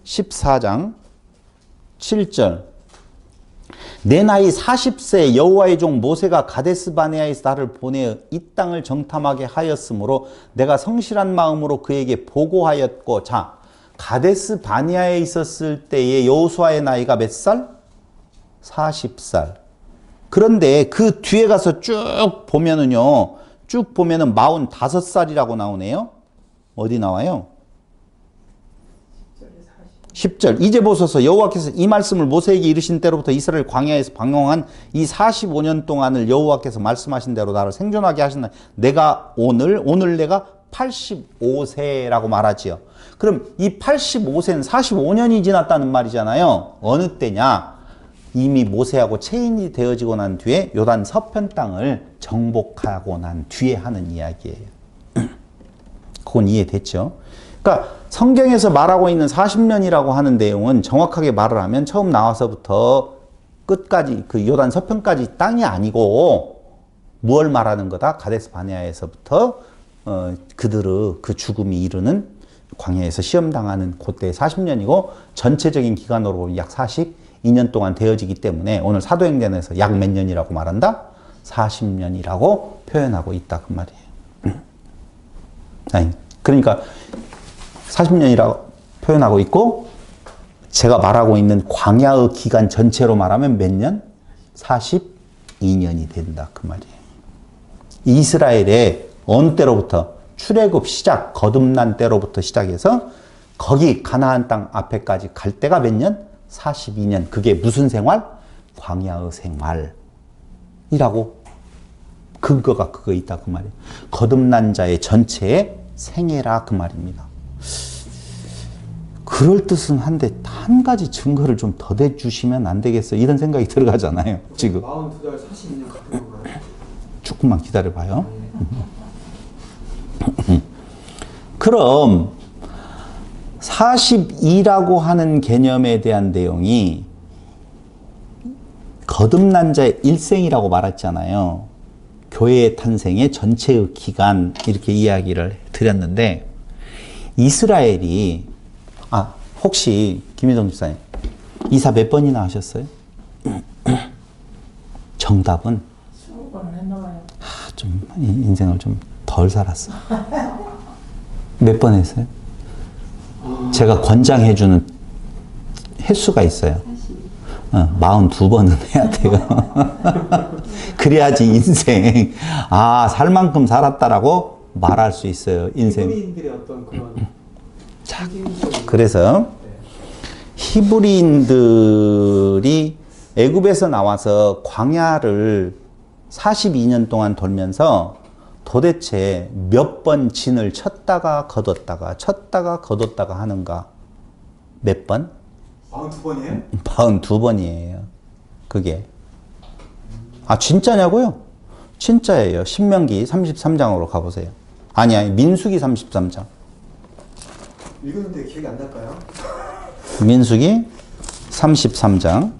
A: 14장 7절. 내 나이 40세 여호와의 종 모세가 가데스 바네아에서 나를 보내 이 땅을 정탐하게 하였으므로 내가 성실한 마음으로 그에게 보고하였고, 자, 가데스 바네아에 있었을 때의 여호수아의 나이가 몇 살? 40살. 그런데 그 뒤에 가서 쭉 보면은요, 쭉 보면은 45살이라고 나오네요. 어디 나와요? 10절. 이제 보소서 여호와께서 이 말씀을 모세에게 이르신 때로부터 이스라엘 광야에서 방황한 이 45년 동안을 여호와께서 말씀하신 대로 나를 생존하게 하신다. 내가 오늘 내가 85세라고 말하지요. 그럼 이 85세는 45년이 지났다는 말이잖아요. 어느 때냐? 이미 모세하고 체인이 되어지고 난 뒤에 요단 서편 땅을 정복하고 난 뒤에 하는 이야기예요. 그건 이해됐죠? 그러니까 성경에서 말하고 있는 40년이라고 하는 내용은 정확하게 말을 하면 처음 나와서부터 끝까지 그 요단 서편까지 땅이 아니고 무엇을 말하는 거다? 가데스 바네아에서부터 그들의 그 죽음이 이르는 광야에서 시험당하는 그때 40년이고 전체적인 기간으로 보면 약 42년 동안 되어지기 때문에 오늘 사도행전에서 약 몇 년이라고 말한다? 40년이라고 표현하고 있다 그 말이에요. 아니, 그러니까 40년이라고 표현하고 있고 제가 말하고 있는 광야의 기간 전체로 말하면 몇 년? 42년이 된다 그 말이에요. 이스라엘의 어느 때로부터 출애굽 시작, 거듭난 때로부터 시작해서 거기 가나안 땅 앞에까지 갈 때가 몇 년? 42년. 그게 무슨 생활? 광야의 생활이라고 근거가 그거 있다 그 말이에요. 거듭난 자의 전체의 생애라 그 말입니다. 그럴 듯은 한데 한 가지 증거를 좀 더 대주시면 안 되겠어 이런 생각이 들어가잖아요. 지금
C: 42달 42년 같은 건가요?
A: 조금만 기다려봐요. 그럼 42라고 하는 개념에 대한 내용이 거듭난 자의 일생이라고 말했잖아요. 교회의 탄생의 전체의 기간 이렇게 이야기를 드렸는데 이스라엘이 혹시 김희동 집사님 이사 몇 번이나 하셨어요? 정답은
B: 20번은 했나봐요.
A: 좀 인생을 좀 덜 살았어. 몇 번 했어요? 제가 권장해주는 횟수가 있어요. 42번은 해야 돼요. 그래야지 인생 살 만큼 살았다라고 말할 수 있어요. 인생.
C: 히브리인들의 어떤 그런
A: 자, 그래서 히브리인들이 애굽에서 나와서 광야를 42년 동안 돌면서 도대체 몇 번 진을 쳤다가 거뒀다가 하는가? 몇 번?
C: 42번이에요?
A: 42번이에요. 그게. 진짜냐고요? 진짜예요. 신명기 33장으로 가보세요. 아니, 민수기 33장.
C: 읽었는데 기억이 안 날까요?
A: 민수기 33장.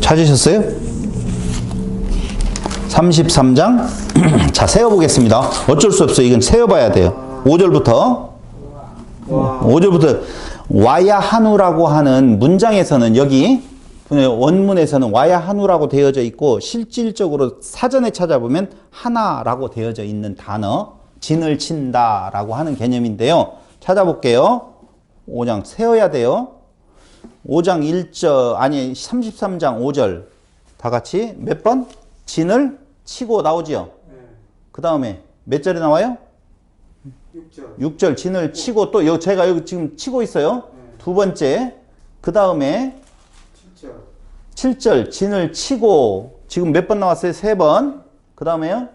A: 찾으셨어요? 33장. 자, 세어보겠습니다. 어쩔 수 없어요. 이건 세어봐야 돼요. 5절부터. 5절부터 와야하누라고 하는 문장에서는 여기 원문에서는 와야하누라고 되어져 있고 실질적으로 사전에 찾아보면 하나라고 되어져 있는 단어 진을 친다라고 하는 개념인데요. 찾아볼게요. 5장 세어야 돼요. 5장 1절 아니 33장 5절 다 같이 몇 번? 진을 치고 나오지요.
C: 네.
A: 그 다음에 몇 절에 나와요?
C: 6절.
A: 6절 진을 치고 또 제가 여기 지금 치고 있어요.
C: 네.
A: 두 번째 그 다음에
C: 7절.
A: 7절 진을 치고 지금 몇 번 나왔어요? 3번. 그 다음에요?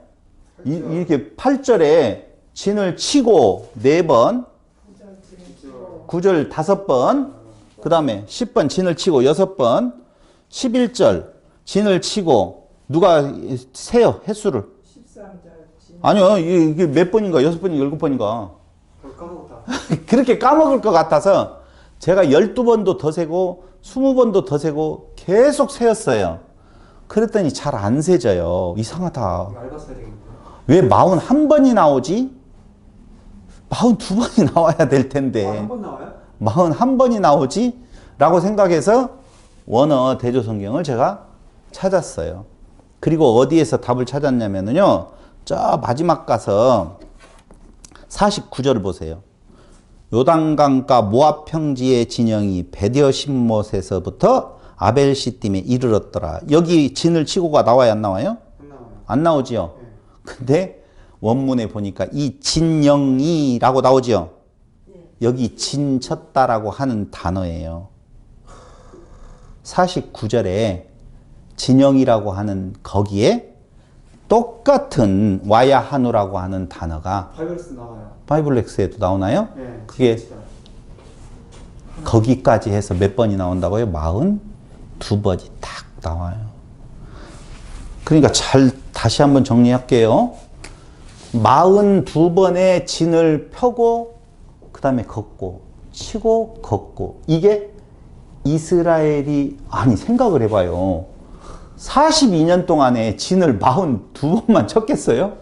A: 이렇게 8절에 진을 치고 4번,
C: 그죠.
A: 9절 5번, 그 다음에 10번 진을 치고 6번, 11절 진을 치고 누가 세요 횟수를?
B: 13절
A: 아니요 이게 몇 번인가 6번인가 7번인가
C: 그걸 까먹었다.
A: 그렇게 까먹을 것 같아서 제가 12번도 더 세고 20번도 더 세고 계속 세었어요. 그랬더니 잘 안 세져요. 이상하다.
C: 이거 알바 써야 되겠는데.
A: 왜 41번이 나오지? 42번이 나와야 될 텐데
C: 한 번 나와요?
A: 41번이 나오지? 라고 생각해서 원어 대조성경을 제가 찾았어요. 그리고 어디에서 답을 찾았냐면요. 저 마지막 가서 49절을 보세요. 요단강가 모압 평지의 진영이 베디어 신못에서부터 아벨 시딤에 이르렀더라. 여기 진을 치고가 나와요, 안 나와요?
C: 안 나와요.
A: 안 나오지요.
C: 네.
A: 근데 원문에 보니까 이 진영이라고 나오지요. 여기 진 쳤다라고 하는 단어예요. 49절에 진영이라고 하는 거기에 똑같은 와야 하누라고 하는 단어가
C: 바이블스 나와요.
A: 바이블렉스에도 나오나요?
C: 네.
A: 그게
C: 진짜.
A: 거기까지 해서 몇 번이 나온다고요? 42번이 딱 나와요. 그러니까 잘 다시 한번 정리할게요. 42번의 진을 펴고 그 다음에 걷고 치고 걷고 이게 이스라엘이 아니 생각을 해봐요. 42년 동안에 진을 42번만 쳤겠어요?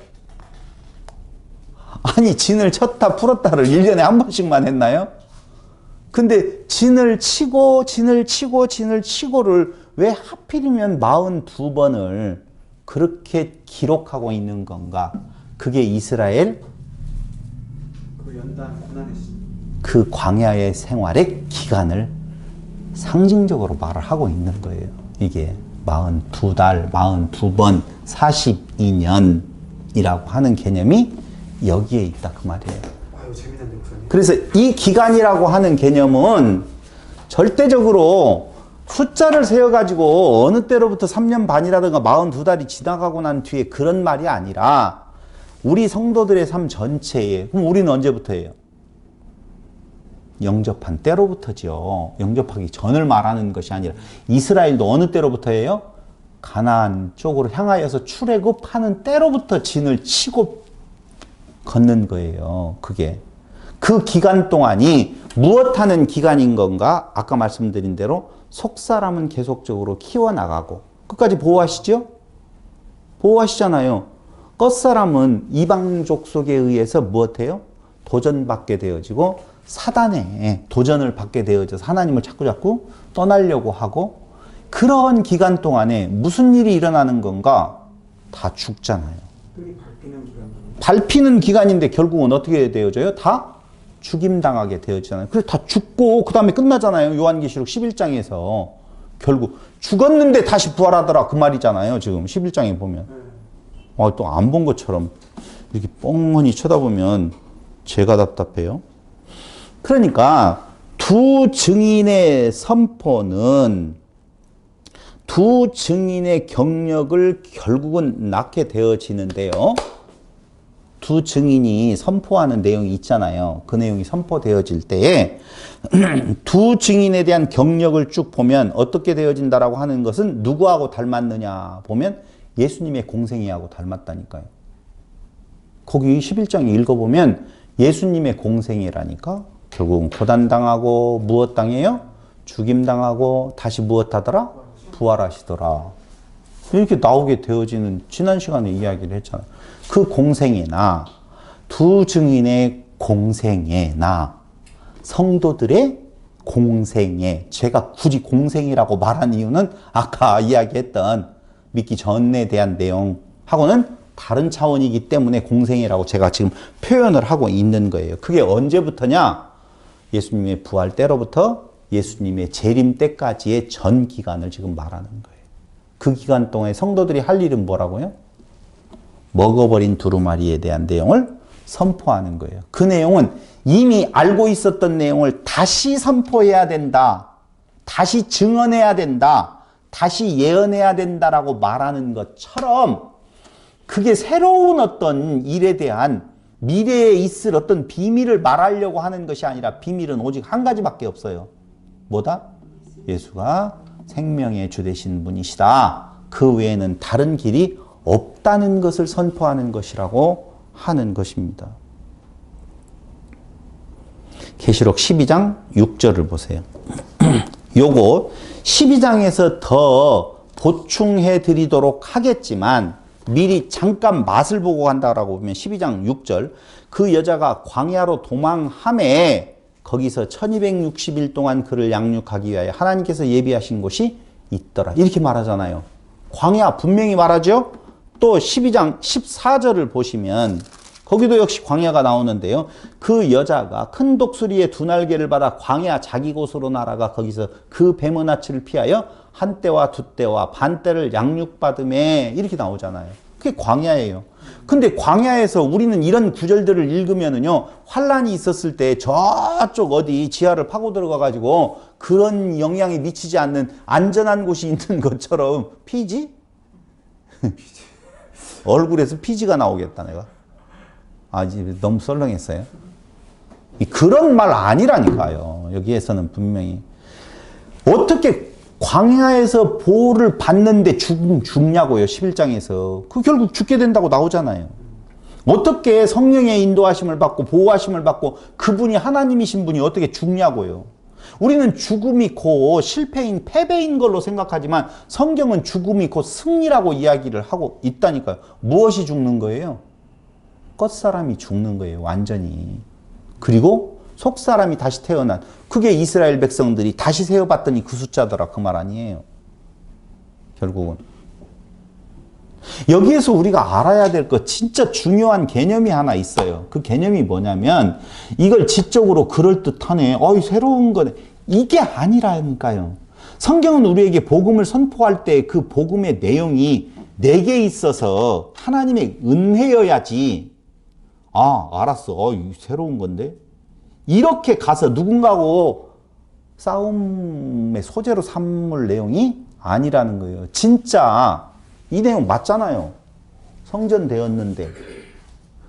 A: 아니 진을 쳤다 풀었다를 1년에 한 번씩만 했나요? 근데 진을 치고 진을 치고 진을 치고를 왜 하필이면 42번을 그렇게 기록하고 있는 건가? 그게 이스라엘
C: 그 연단 고난의 시.
A: 그 광야의 생활의 기간을 상징적으로 말을 하고 있는 거예요. 이게 42달, 42번, 42년이라고 하는 개념이 여기에 있다 그 말이에요.
C: 아유 재미난데 목사님.
A: 그래서 이 기간이라고 하는 개념은 절대적으로 숫자를 세어가지고 어느 때로부터 3년 반이라든가 42달이 지나가고 난 뒤에 그런 말이 아니라 우리 성도들의 삶 전체에 그럼 우리는 언제부터예요? 영접한 때로부터죠. 영접하기 전을 말하는 것이 아니라 이스라엘도 어느 때로부터예요? 가나안 쪽으로 향하여서 출애굽하는 때로부터 진을 치고 걷는 거예요. 그게 그 기간 동안이 무엇하는 기간인 건가? 아까 말씀드린 대로 속사람은 계속적으로 키워나가고 끝까지 보호하시죠? 보호하시잖아요. 끝사람은 이방족 속에 의해서 무엇해요? 도전받게 되어지고 사단에 도전을 받게 되어져서 하나님을 자꾸 떠나려고 하고 그런 기간 동안에 무슨 일이 일어나는 건가? 다 죽잖아요.
C: 흙이 밟히는 기간.
A: 밟히는 기간인데 결국은 어떻게 되어져요? 다 죽임당하게 되어지잖아요. 그래서 다 죽고 그 다음에 끝나잖아요. 요한계시록 11장에서 결국 죽었는데 다시 부활하더라 그 말이잖아요. 지금 11장에 보면. 또 안 본 것처럼 이렇게 뻥하니 쳐다보면 제가 답답해요. 그러니까 두 증인의 선포는 두 증인의 경력을 결국은 낳게 되어지는데요. 두 증인이 선포하는 내용이 있잖아요. 그 내용이 선포되어질 때에 두 증인에 대한 경력을 쭉 보면 어떻게 되어진다라고 하는 것은 누구하고 닮았느냐 보면 예수님의 공생애하고 닮았다니까요. 거기 11장 읽어보면 예수님의 공생애라니까 결국은 고단당하고 무엇 당해요? 죽임당하고 다시 무엇 하더라? 부활하시더라. 이렇게 나오게 되어지는 지난 시간에 이야기를 했잖아요. 그 공생애나 두 증인의 공생애나 성도들의 공생애, 제가 굳이 공생애라고 말한 이유는 아까 이야기했던 믿기 전에 대한 내용하고는 다른 차원이기 때문에 공생애라고 제가 지금 표현을 하고 있는 거예요. 그게 언제부터냐? 예수님의 부활 때로부터 예수님의 재림 때까지의 전 기간을 지금 말하는 거예요. 그 기간 동안에 성도들이 할 일은 뭐라고요? 먹어버린 두루마리에 대한 내용을 선포하는 거예요. 그 내용은 이미 알고 있었던 내용을 다시 선포해야 된다. 다시 증언해야 된다. 다시 예언해야 된다라고 말하는 것처럼 그게 새로운 어떤 일에 대한 미래에 있을 어떤 비밀을 말하려고 하는 것이 아니라 비밀은 오직 한 가지밖에 없어요. 뭐다? 예수가 생명의 주 되신 분이시다. 그 외에는 다른 길이 없다는 것을 선포하는 것이라고 하는 것입니다. 계시록 12장 6절을 보세요. 요거 12장에서 더 보충해 드리도록 하겠지만 미리 잠깐 맛을 보고 간다라고 보면 12장 6절 그 여자가 광야로 도망함에 거기서 1260일 동안 그를 양육하기 위하여 하나님께서 예비하신 곳이 있더라. 이렇게 말하잖아요. 광야 분명히 말하죠. 또 12장 14절을 보시면 거기도 역시 광야가 나오는데요. 그 여자가 큰 독수리의 두 날개를 받아 광야 자기 곳으로 날아가 거기서 그 뱀은아치를 피하여 한 때와 두 때와 반 때를 양육받음에 이렇게 나오잖아요. 그게 광야예요. 근데 광야에서 우리는 이런 구절들을 읽으면은요, 환란이 있었을 때 저쪽 어디 지하를 파고 들어가 가지고 그런 영향이 미치지 않는 안전한 곳이 있는 것처럼 피지? 얼굴에서 피지가 나오겠다 내가. 아, 너무 썰렁했어요. 그런 말 아니라니까요. 여기에서는 분명히 어떻게 광야에서 보호를 받는데 죽냐고요. 11장에서. 그 결국 죽게 된다고 나오잖아요. 어떻게 성령의 인도하심을 받고 보호하심을 받고 그분이 하나님이신 분이 어떻게 죽냐고요. 우리는 죽음이 곧 실패인 패배인 걸로 생각하지만 성경은 죽음이 곧 승리라고 이야기를 하고 있다니까요. 무엇이 죽는 거예요? 겉사람이 죽는 거예요. 완전히. 그리고 속사람이 다시 태어난, 그게 이스라엘 백성들이 다시 세어봤더니 그 숫자더라, 그 말 아니에요. 결국은. 여기에서 우리가 알아야 될 것 진짜 중요한 개념이 하나 있어요. 그 개념이 뭐냐면 이걸 지적으로 그럴듯하네, 새로운 거네, 이게 아니라니까요. 성경은 우리에게 복음을 선포할 때 그 복음의 내용이 내게 있어서 하나님의 은혜여야지, 알았어, 새로운 건데, 이렇게 가서 누군가하고 싸움의 소재로 삼을 내용이 아니라는 거예요. 진짜 이 내용 맞잖아요. 성전 되었는데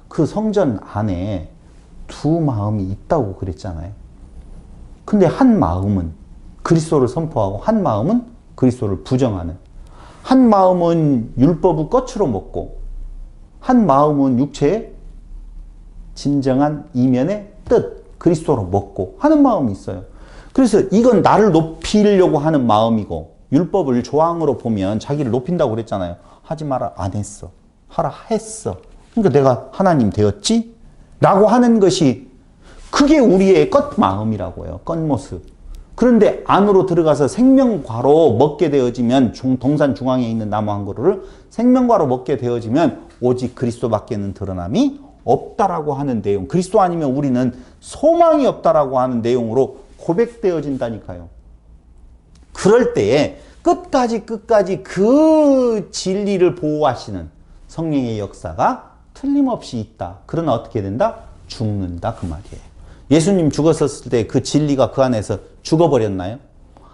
A: 그 성전 안에 두 마음이 있다고 그랬잖아요. 근데 한 마음은 그리스도를 선포하고 한 마음은 그리스도를 부정하는, 한 마음은 율법을 껍으로 먹고 한 마음은 육체의 진정한 이면의 뜻 그리스도로 먹고 하는 마음이 있어요. 그래서 이건 나를 높이려고 하는 마음이고, 율법을 조항으로 보면 자기를 높인다고 그랬잖아요. 하지 마라, 안 했어. 하라, 했어. 그러니까 내가 하나님 되었지? 라고 하는 것이, 그게 우리의 겉 마음이라고요. 겉 모습. 그런데 안으로 들어가서 생명과로 먹게 되어지면, 동산 중앙에 있는 나무 한 그루를 생명과로 먹게 되어지면 오직 그리스도밖에는 드러남이 없다라고 하는 내용, 그리스도 아니면 우리는 소망이 없다라고 하는 내용으로 고백되어진다니까요. 그럴 때에 끝까지 그 진리를 보호하시는 성령의 역사가 틀림없이 있다. 그러나 어떻게 된다? 죽는다, 그 말이에요. 예수님 죽었을 때 그 진리가 그 안에서 죽어버렸나요?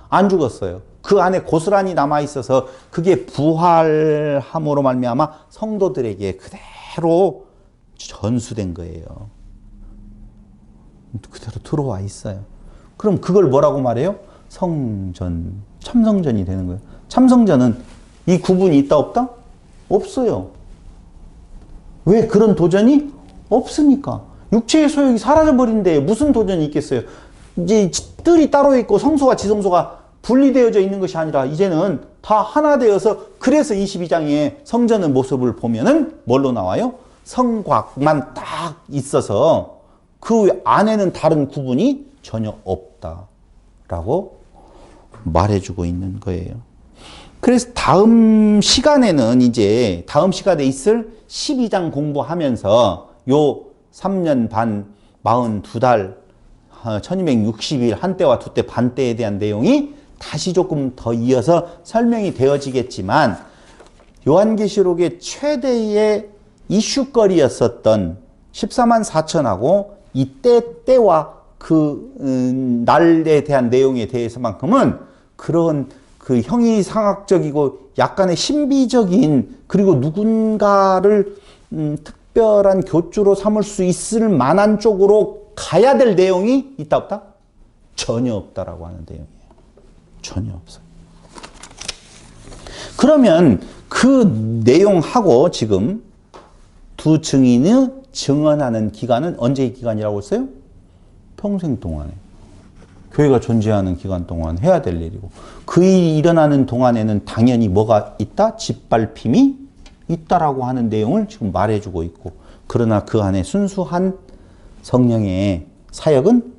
A: 안 죽었어요. 그 안에 고스란히 남아있어서 그게 부활함으로 말미암아 성도들에게 그대로 전수된 거예요. 그대로 들어와 있어요. 그럼 그걸 뭐라고 말해요? 성전, 참성전이 되는 거예요. 참성전은 이 구분이 있다 없다? 없어요. 왜? 그런 도전이 없으니까. 육체의 소욕이 사라져버린데 무슨 도전이 있겠어요? 이제 뜰이 따로 있고 성소와 지성소가 분리되어져 있는 것이 아니라 이제는 다 하나 되어서, 그래서 22장에 성전의 모습을 보면은 뭘로 나와요? 성곽만 딱 있어서 그 안에는 다른 구분이 전혀 없다라고 말해주고 있는 거예요. 그래서 다음 시간에는 이제 다음 시간에 있을 12장 공부하면서 요 3년 반 42달 1260일 한때와 두때 반때에 대한 내용이 다시 조금 더 이어서 설명이 되어지겠지만, 요한계시록의 최대의 이슈거리였었던 14만 4천하고 때와 그 날에 대한 내용에 대해서만큼은 그런 그 형이상학적이고 약간의 신비적인, 그리고 누군가를 특별한 교주로 삼을 수 있을 만한 쪽으로 가야 될 내용이 있다 없다? 전혀 없다라고 하는 내용이에요. 전혀 없어요. 그러면 그 내용하고 지금 두 증인의 증언하는 기간은 언제의 기간이라고 했어요? 평생 동안에. 교회가 존재하는 기간 동안 해야 될 일이고 그 일이 일어나는 동안에는 당연히 뭐가 있다? 짓밟힘이 있다라고 하는 내용을 지금 말해주고 있고 그러나 그 안에 순수한 성령의 사역은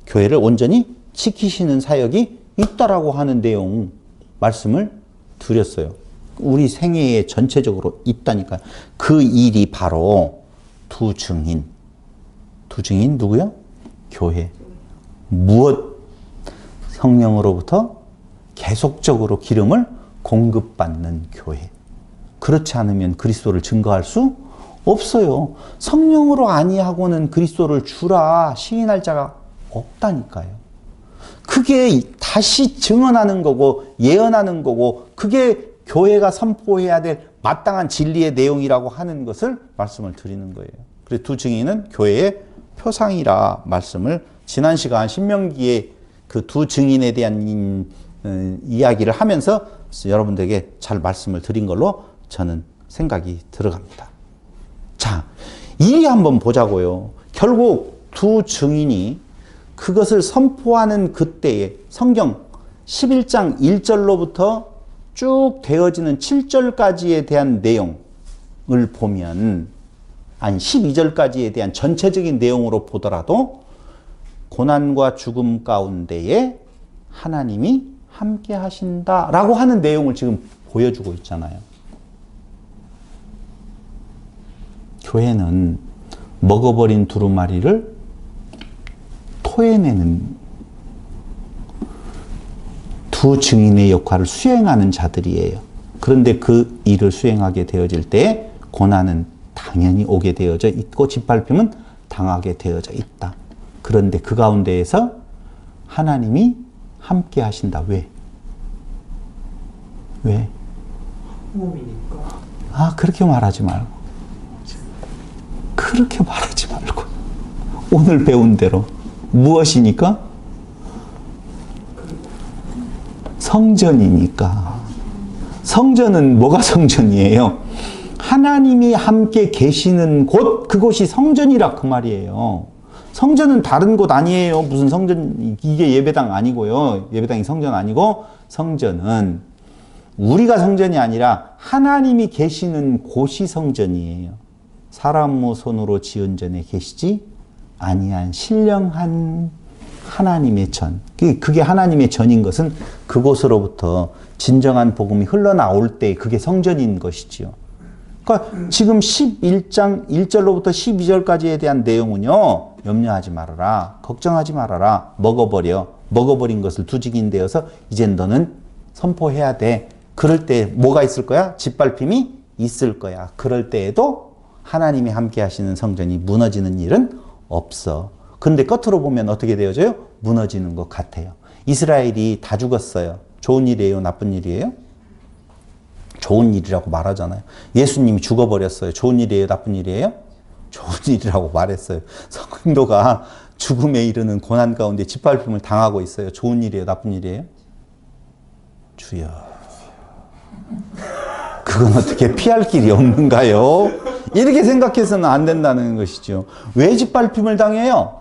A: 교회를 온전히 지키시는 사역이 있다라고 하는 내용 말씀을 드렸어요. 우리 생애에 전체적으로 있다니까요. 그 일이 바로 두 증인. 두 증인 누구요? 교회. 무엇? 성령으로부터 계속적으로 기름을 공급받는 교회. 그렇지 않으면 그리스도를 증거할 수 없어요. 성령으로 아니하고는 그리스도를 주라 시인할 자가 없다니까요. 그게 다시 증언하는 거고 예언하는 거고 그게 교회가 선포해야 될 마땅한 진리의 내용이라고 하는 것을 말씀을 드리는 거예요. 그래서 두 증인은 교회의 표상이라 말씀을 지난 시간 신명기의 그 두 증인에 대한 이야기를 하면서 여러분들에게 잘 말씀을 드린 걸로 저는 생각이 들어갑니다. 자, 이 한번 보자고요. 결국 두 증인이 그것을 선포하는 그때에 성경 11장 1절로부터 쭉 되어지는 7절까지에 대한 내용을 보면 한 12절까지에 대한 전체적인 내용으로 보더라도 고난과 죽음 가운데에 하나님이 함께 하신다라고 하는 내용을 지금 보여주고 있잖아요. 교회는 먹어버린 두루마리를 토해내는 두 증인의 역할을 수행하는 자들이에요. 그런데 그 일을 수행하게 되어질 때 고난은 당연히 오게 되어져 있고 짓밟힘은 당하게 되어져 있다. 그런데 그 가운데에서 하나님이 함께 하신다. 왜? 왜?
C: 몸이니까.
A: 아, 그렇게 말하지 말고. 그렇게 말하지 말고. 오늘 배운 대로. 무엇이니까? 성전이니까. 성전은 뭐가 성전이에요? 하나님이 함께 계시는 곳, 그곳이 성전이라 그 말이에요. 성전은 다른 곳 아니에요. 무슨 성전, 이게 예배당 아니고요. 예배당이 성전 아니고, 성전은 우리가 성전이 아니라 하나님이 계시는 곳이 성전이에요. 사람의 손으로 지은 전에 계시지 아니한 신령한 하나님의 전. 그게 하나님의 전인 것은 그곳으로부터 진정한 복음이 흘러나올 때 그게 성전인 것이지요. 그러니까 지금 11장 1절로부터 12절까지에 대한 내용은요. 염려하지 말아라. 걱정하지 말아라. 먹어버린 것을 두 증인 되어서 이젠 너는 선포해야 돼. 그럴 때 뭐가 있을 거야? 짓밟힘이 있을 거야. 그럴 때에도 하나님이 함께 하시는 성전이 무너지는 일은 없어. 근데 겉으로 보면 어떻게 되어져요? 무너지는 것 같아요. 이스라엘이 다 죽었어요. 좋은 일이에요? 나쁜 일이에요? 좋은 일이라고 말하잖아요. 예수님이 죽어버렸어요. 좋은 일이에요? 나쁜 일이에요? 좋은 일이라고 말했어요. 성도가 죽음에 이르는 고난 가운데 짓밟힘을 당하고 있어요. 좋은 일이에요? 나쁜 일이에요? 주여. 그건 어떻게 피할 길이 없는가요? 이렇게 생각해서는 안 된다는 것이죠. 왜 짓밟힘을 당해요?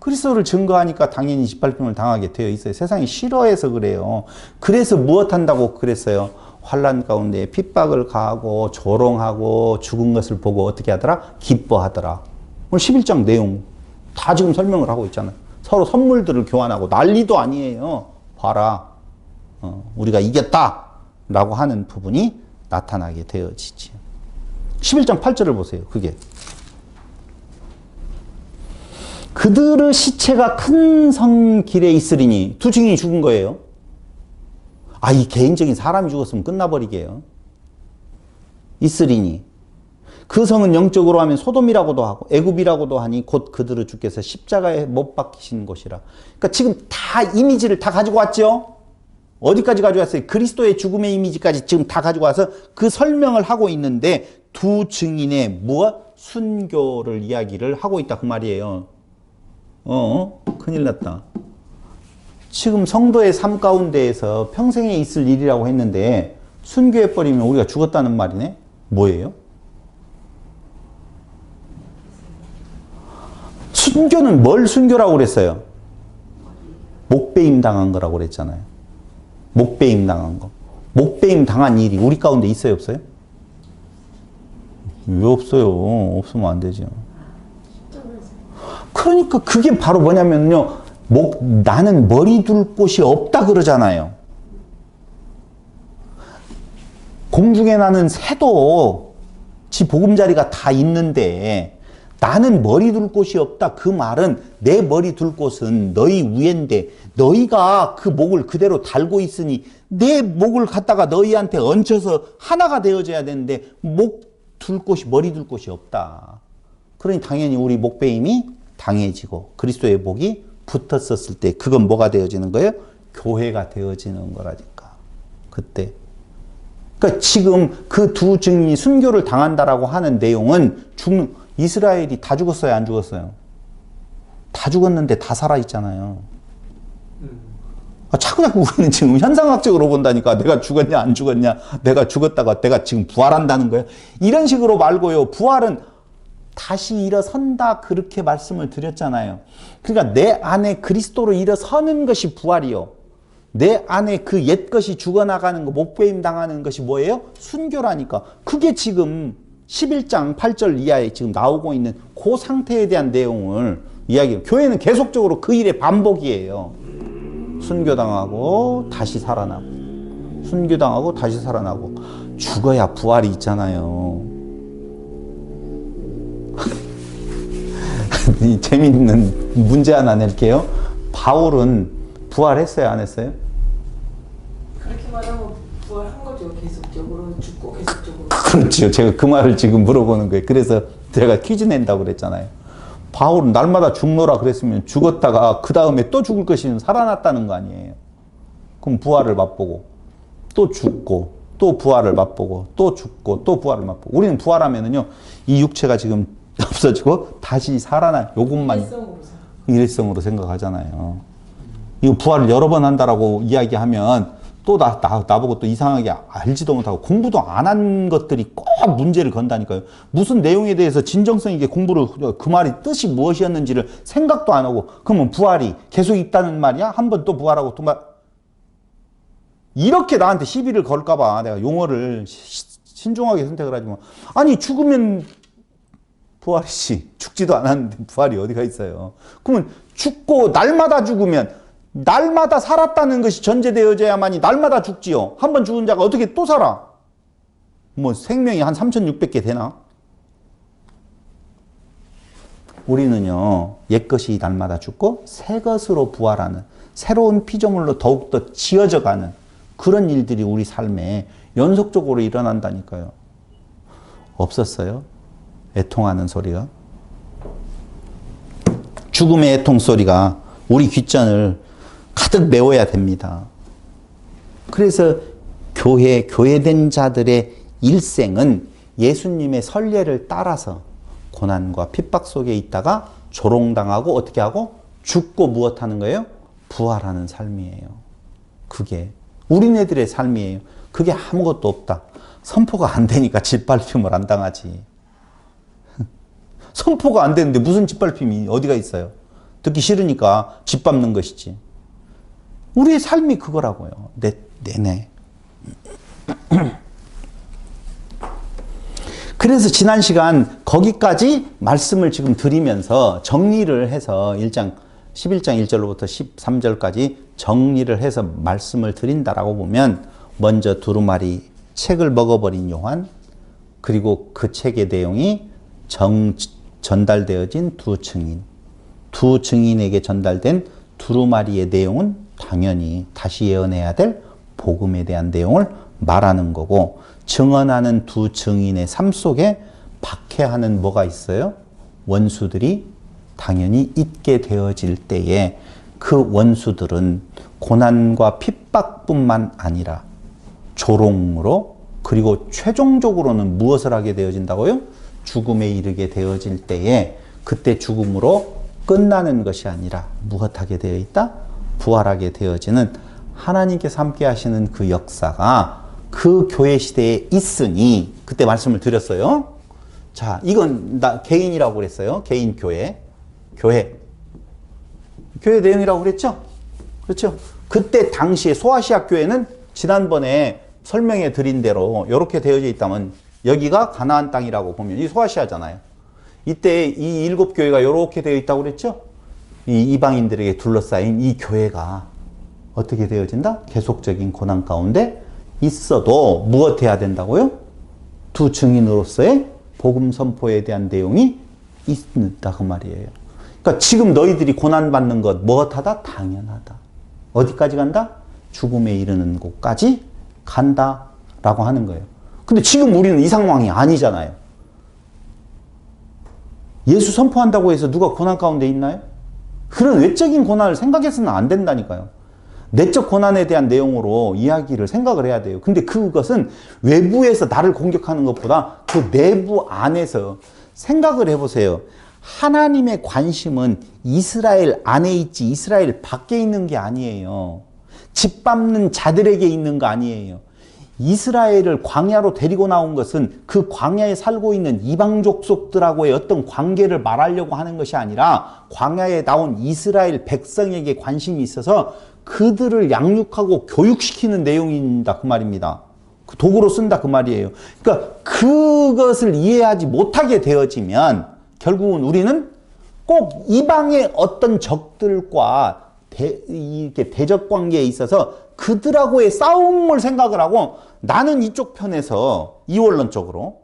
A: 그리스도를 증거하니까 당연히 짓밟힘을 당하게 되어 있어요. 세상이 싫어해서 그래요. 그래서 무엇한다고 그랬어요? 환난 가운데 핍박을 가하고 조롱하고 죽은 것을 보고 어떻게 하더라? 기뻐하더라. 오늘 11장 내용 다 지금 설명을 하고 있잖아요. 서로 선물들을 교환하고 난리도 아니에요. 봐라. 우리가 이겼다. 라고 하는 부분이 나타나게 되어지지. 11장 8절을 보세요. 그게. 그들의 시체가 큰 성 길에 있으리니 두 증인이 죽은 거예요. 아, 이 개인적인 사람이 죽었으면 끝나버리게요. 있으리니. 그 성은 영적으로 하면 소돔이라고도 하고 애굽이라고도 하니 곧 그들의 주께서 십자가에 못 박히신 곳이라. 그러니까 지금 다 이미지를 다 가지고 왔죠. 어디까지 가져왔어요? 그리스도의 죽음의 이미지까지 지금 다 가지고 와서 그 설명을 하고 있는데 두 증인의 무엇? 순교를 이야기를 하고 있다 그 말이에요. 큰일 났다. 지금 성도의 삶 가운데에서 평생에 있을 일이라고 했는데 순교해버리면 우리가 죽었다는 말이네? 뭐예요? 순교는 뭘 순교라고 그랬어요? 목배임 당한 거라고 그랬잖아요. 목배임 당한 거. 목배임 당한 일이 우리 가운데 있어요, 없어요? 왜 없어요? 없으면 안 되죠. 그러니까 그게 바로 뭐냐면요. 나는 머리 둘 곳이 없다 그러잖아요. 공중에 나는 새도 지 보금자리가 다 있는데 나는 머리 둘 곳이 없다. 그 말은 내 머리 둘 곳은 너희 위인데 너희가 그 목을 그대로 달고 있으니 내 목을 갖다가 너희한테 얹혀서 하나가 되어져야 되는데 목 둘 곳이 머리 둘 곳이 없다. 그러니 당연히 우리 목배임이 당해지고 그리스도의 목이 붙었었을 때 그건 뭐가 되어지는 거예요? 교회가 되어지는 거라니까. 그때. 그러니까 지금 그 두 증인이 순교를 당한다라고 하는 내용은 이스라엘이 다 죽었어요, 안 죽었어요? 다 죽었는데 다 살아있잖아요. 자꾸 우리는 지금 현상학적으로 본다니까. 내가 죽었냐 안 죽었냐, 내가 죽었다가 내가 지금 부활한다는 거예요. 이런 식으로 말고요. 부활은 다시 일어선다 그렇게 말씀을 드렸잖아요. 그러니까 내 안에 그리스도로 일어서는 것이 부활이요. 내 안에 그 옛것이 죽어나가는 거, 목배임 당하는 것이 뭐예요? 순교라니까. 그게 지금 11장 8절 이하에 지금 나오고 있는 그 상태에 대한 내용을 이야기해요. 교회는 계속적으로 그 일의 반복이에요. 순교당하고 다시 살아나고 순교당하고 다시 살아나고 죽어야 부활이 있잖아요. 재밌는 문제 하나 낼게요. 바울은 부활했어요, 안 했어요?
B: 그렇게 말하면 부활한 거죠. 계속적으로 죽고 계속적으로.
A: 그렇죠. 제가 그 말을 지금 물어보는 거예요. 그래서 제가 퀴즈 낸다고 그랬잖아요. 바울은 날마다 죽노라 그랬으면 죽었다가 그 다음에 또 죽을 것이면 살아났다는 거 아니에요. 그럼 부활을 맛보고 또 죽고 또 부활을 맛보고 또 죽고 또 부활을 맛보고. 우리는 부활하면은요 이 육체가 지금 없어지고 다시 살아나 요것만 일회성으로 생각하잖아요. 이거 부활을 여러 번 한다라고 이야기하면 또 나보고 또 이상하게 알지도 못하고 공부도 안 한 것들이 꼭 문제를 건다니까요. 무슨 내용에 대해서 진정성 있게 공부를, 그 말이 뜻이 무엇이었는지를 생각도 안 하고, 그러면 부활이 계속 있다는 말이야? 한 번 또 부활하고 또 이렇게 나한테 시비를 걸까봐 내가 용어를 신중하게 선택을 하지만, 아니 죽으면 부활이지, 죽지도 않았는데 부활이 어디가 있어요. 그러면 죽고 날마다 죽으면 날마다 살았다는 것이 전제되어져야만이 날마다 죽지요. 한 번 죽은 자가 어떻게 또 살아? 뭐 생명이 한 3,600개 되나? 우리는요 옛것이 날마다 죽고 새 것으로 부활하는 새로운 피조물로 더욱더 지어져가는 그런 일들이 우리 삶에 연속적으로 일어난다니까요. 없었어요? 애통하는 소리가? 죽음의 애통 소리가 우리 귓전을 가득 메워야 됩니다. 그래서 교회된 자들의 일생은 예수님의 선례를 따라서 고난과 핍박 속에 있다가 조롱당하고 어떻게 하고 죽고 무엇하는 거예요? 부활하는 삶이에요. 그게 우리네들의 삶이에요. 그게 아무것도 없다. 선포가 안 되니까 짓밟힘을 안 당하지. 선포가 안 되는데 무슨 짓밟힘이 어디가 있어요? 듣기 싫으니까 짓밟는 것이지. 우리의 삶이 그거라고요. 네네. 그래서 지난 시간 거기까지 말씀을 지금 드리면서 정리를 해서 11장 1절로부터 13절까지 정리를 해서 말씀을 드린다라고 보면 먼저 두루마리 책을 먹어버린 요한, 그리고 그 책의 내용이 전달되어진 두 증인에게 전달된 두루마리의 내용은 당연히 다시 예언해야 될 복음에 대한 내용을 말하는 거고, 증언하는 두 증인의 삶 속에 박해하는 뭐가 있어요? 원수들이 당연히 있게 되어질 때에 그 원수들은 고난과 핍박뿐만 아니라 조롱으로, 그리고 최종적으로는 무엇을 하게 되어진다고요? 죽음에 이르게 되어질 때에 그때 죽음으로 끝나는 것이 아니라 무엇하게 되어 있다? 부활하게 되어지는 하나님께서 함께 하시는 그 역사가 그 교회 시대에 있으니 그때 말씀을 드렸어요. 자, 이건 나 개인이라고 그랬어요. 개인 교회. 교회 내용이라고 그랬죠? 그렇죠? 그때 당시에 소아시아 교회는 지난번에 설명해 드린 대로 이렇게 되어져 있다면 여기가 가나안 땅이라고 보면 이 소아시아잖아요. 이때 이 7교회가 이렇게 되어 있다고 그랬죠? 이 이방인들에게 둘러싸인 이 교회가 어떻게 되어진다? 계속적인 고난 가운데 있어도 무엇해야 된다고요? 두 증인으로서의 복음 선포에 대한 내용이 있다 그 말이에요. 그러니까 지금 너희들이 고난받는 것 무엇하다? 당연하다. 어디까지 간다? 죽음에 이르는 곳까지 간다라고 하는 거예요. 근데 지금 우리는 이 상황이 아니잖아요. 예수 선포한다고 해서 누가 고난 가운데 있나요? 그런 외적인 고난을 생각해서는 안 된다니까요. 내적 고난에 대한 내용으로 이야기를 생각을 해야 돼요. 근데 그것은 외부에서 나를 공격하는 것보다 그 내부 안에서 생각을 해보세요. 하나님의 관심은 이스라엘 안에 있지 이스라엘 밖에 있는 게 아니에요. 짓밟는 자들에게 있는 거 아니에요. 이스라엘을 광야로 데리고 나온 것은 그 광야에 살고 있는 이방 족속들하고의 어떤 관계를 말하려고 하는 것이 아니라 광야에 나온 이스라엘 백성에게 관심이 있어서 그들을 양육하고 교육시키는 내용이다 그 말입니다. 그 도구로 쓴다 그 말이에요. 그러니까 그것을 이해하지 못하게 되어지면 결국은 우리는 꼭 이방의 어떤 적들과 이렇게 대적 관계에 있어서 그들하고의 싸움을 생각을 하고 나는 이쪽 편에서 이원론적으로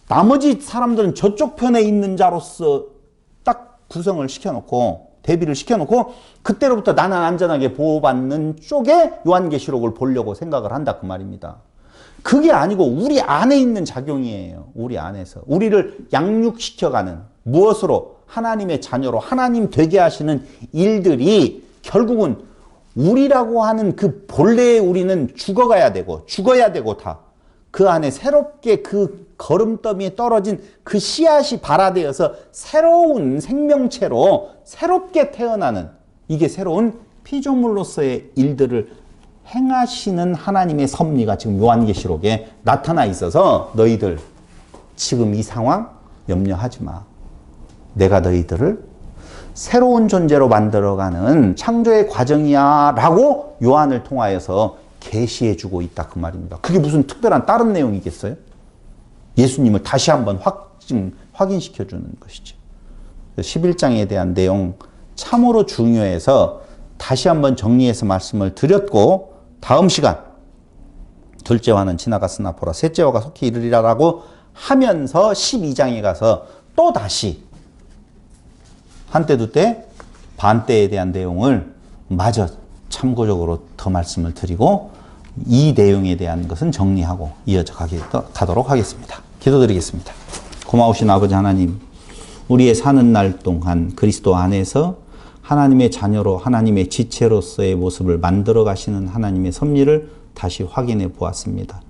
A: 나머지 사람들은 저쪽 편에 있는 자로서 딱 구성을 시켜놓고 대비를 시켜놓고 그때로부터 나는 안전하게 보호받는 쪽에 요한계시록을 보려고 생각을 한다 그 말입니다. 그게 아니고 우리 안에 있는 작용이에요. 우리 안에서 우리를 양육시켜가는 무엇으로? 하나님의 자녀로 하나님 되게 하시는 일들이 결국은 우리라고 하는 그 본래의 우리는 죽어야 되고 다 그 안에 새롭게 그 거름더미에 떨어진 그 씨앗이 발화되어서 새로운 생명체로 새롭게 태어나는 이게 새로운 피조물로서의 일들을 행하시는 하나님의 섭리가 지금 요한계시록에 나타나 있어서 너희들 지금 이 상황 염려하지 마. 내가 너희들을 새로운 존재로 만들어가는 창조의 과정이야 라고 요한을 통하여서 계시해주고 있다 그 말입니다. 그게 무슨 특별한 다른 내용이겠어요? 예수님을 다시 한번 확인시켜주는 것이죠. 11장에 대한 내용 참으로 중요해서 다시 한번 정리해서 말씀을 드렸고 다음 시간 둘째화는 지나갔으나 보라 셋째화가 속히 이르리라라고 하면서 12장에 가서 또 다시 한때 두때 반때에 대한 내용을 마저 참고적으로 더 말씀을 드리고 이 내용에 대한 것은 정리하고 이어져 가도록 하겠습니다. 기도드리겠습니다. 고마우신 아버지 하나님, 우리의 사는 날 동안 그리스도 안에서 하나님의 자녀로 하나님의 지체로서의 모습을 만들어 가시는 하나님의 섭리를 다시 확인해 보았습니다.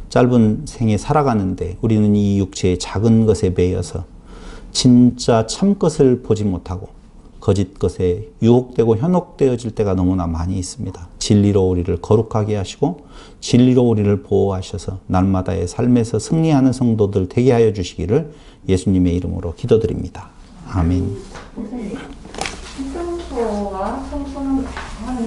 A: 짧은 생에 살아가는데 우리는 이 육체의 작은 것에 매여서 진짜 참 것을 보지 못하고 거짓 것에 유혹되고 현혹되어질 때가 너무나 많이 있습니다. 진리로 우리를 거룩하게 하시고 진리로 우리를 보호하셔서 날마다의 삶에서 승리하는 성도들 되게 하여 주시기를 예수님의 이름으로 기도드립니다. 아멘.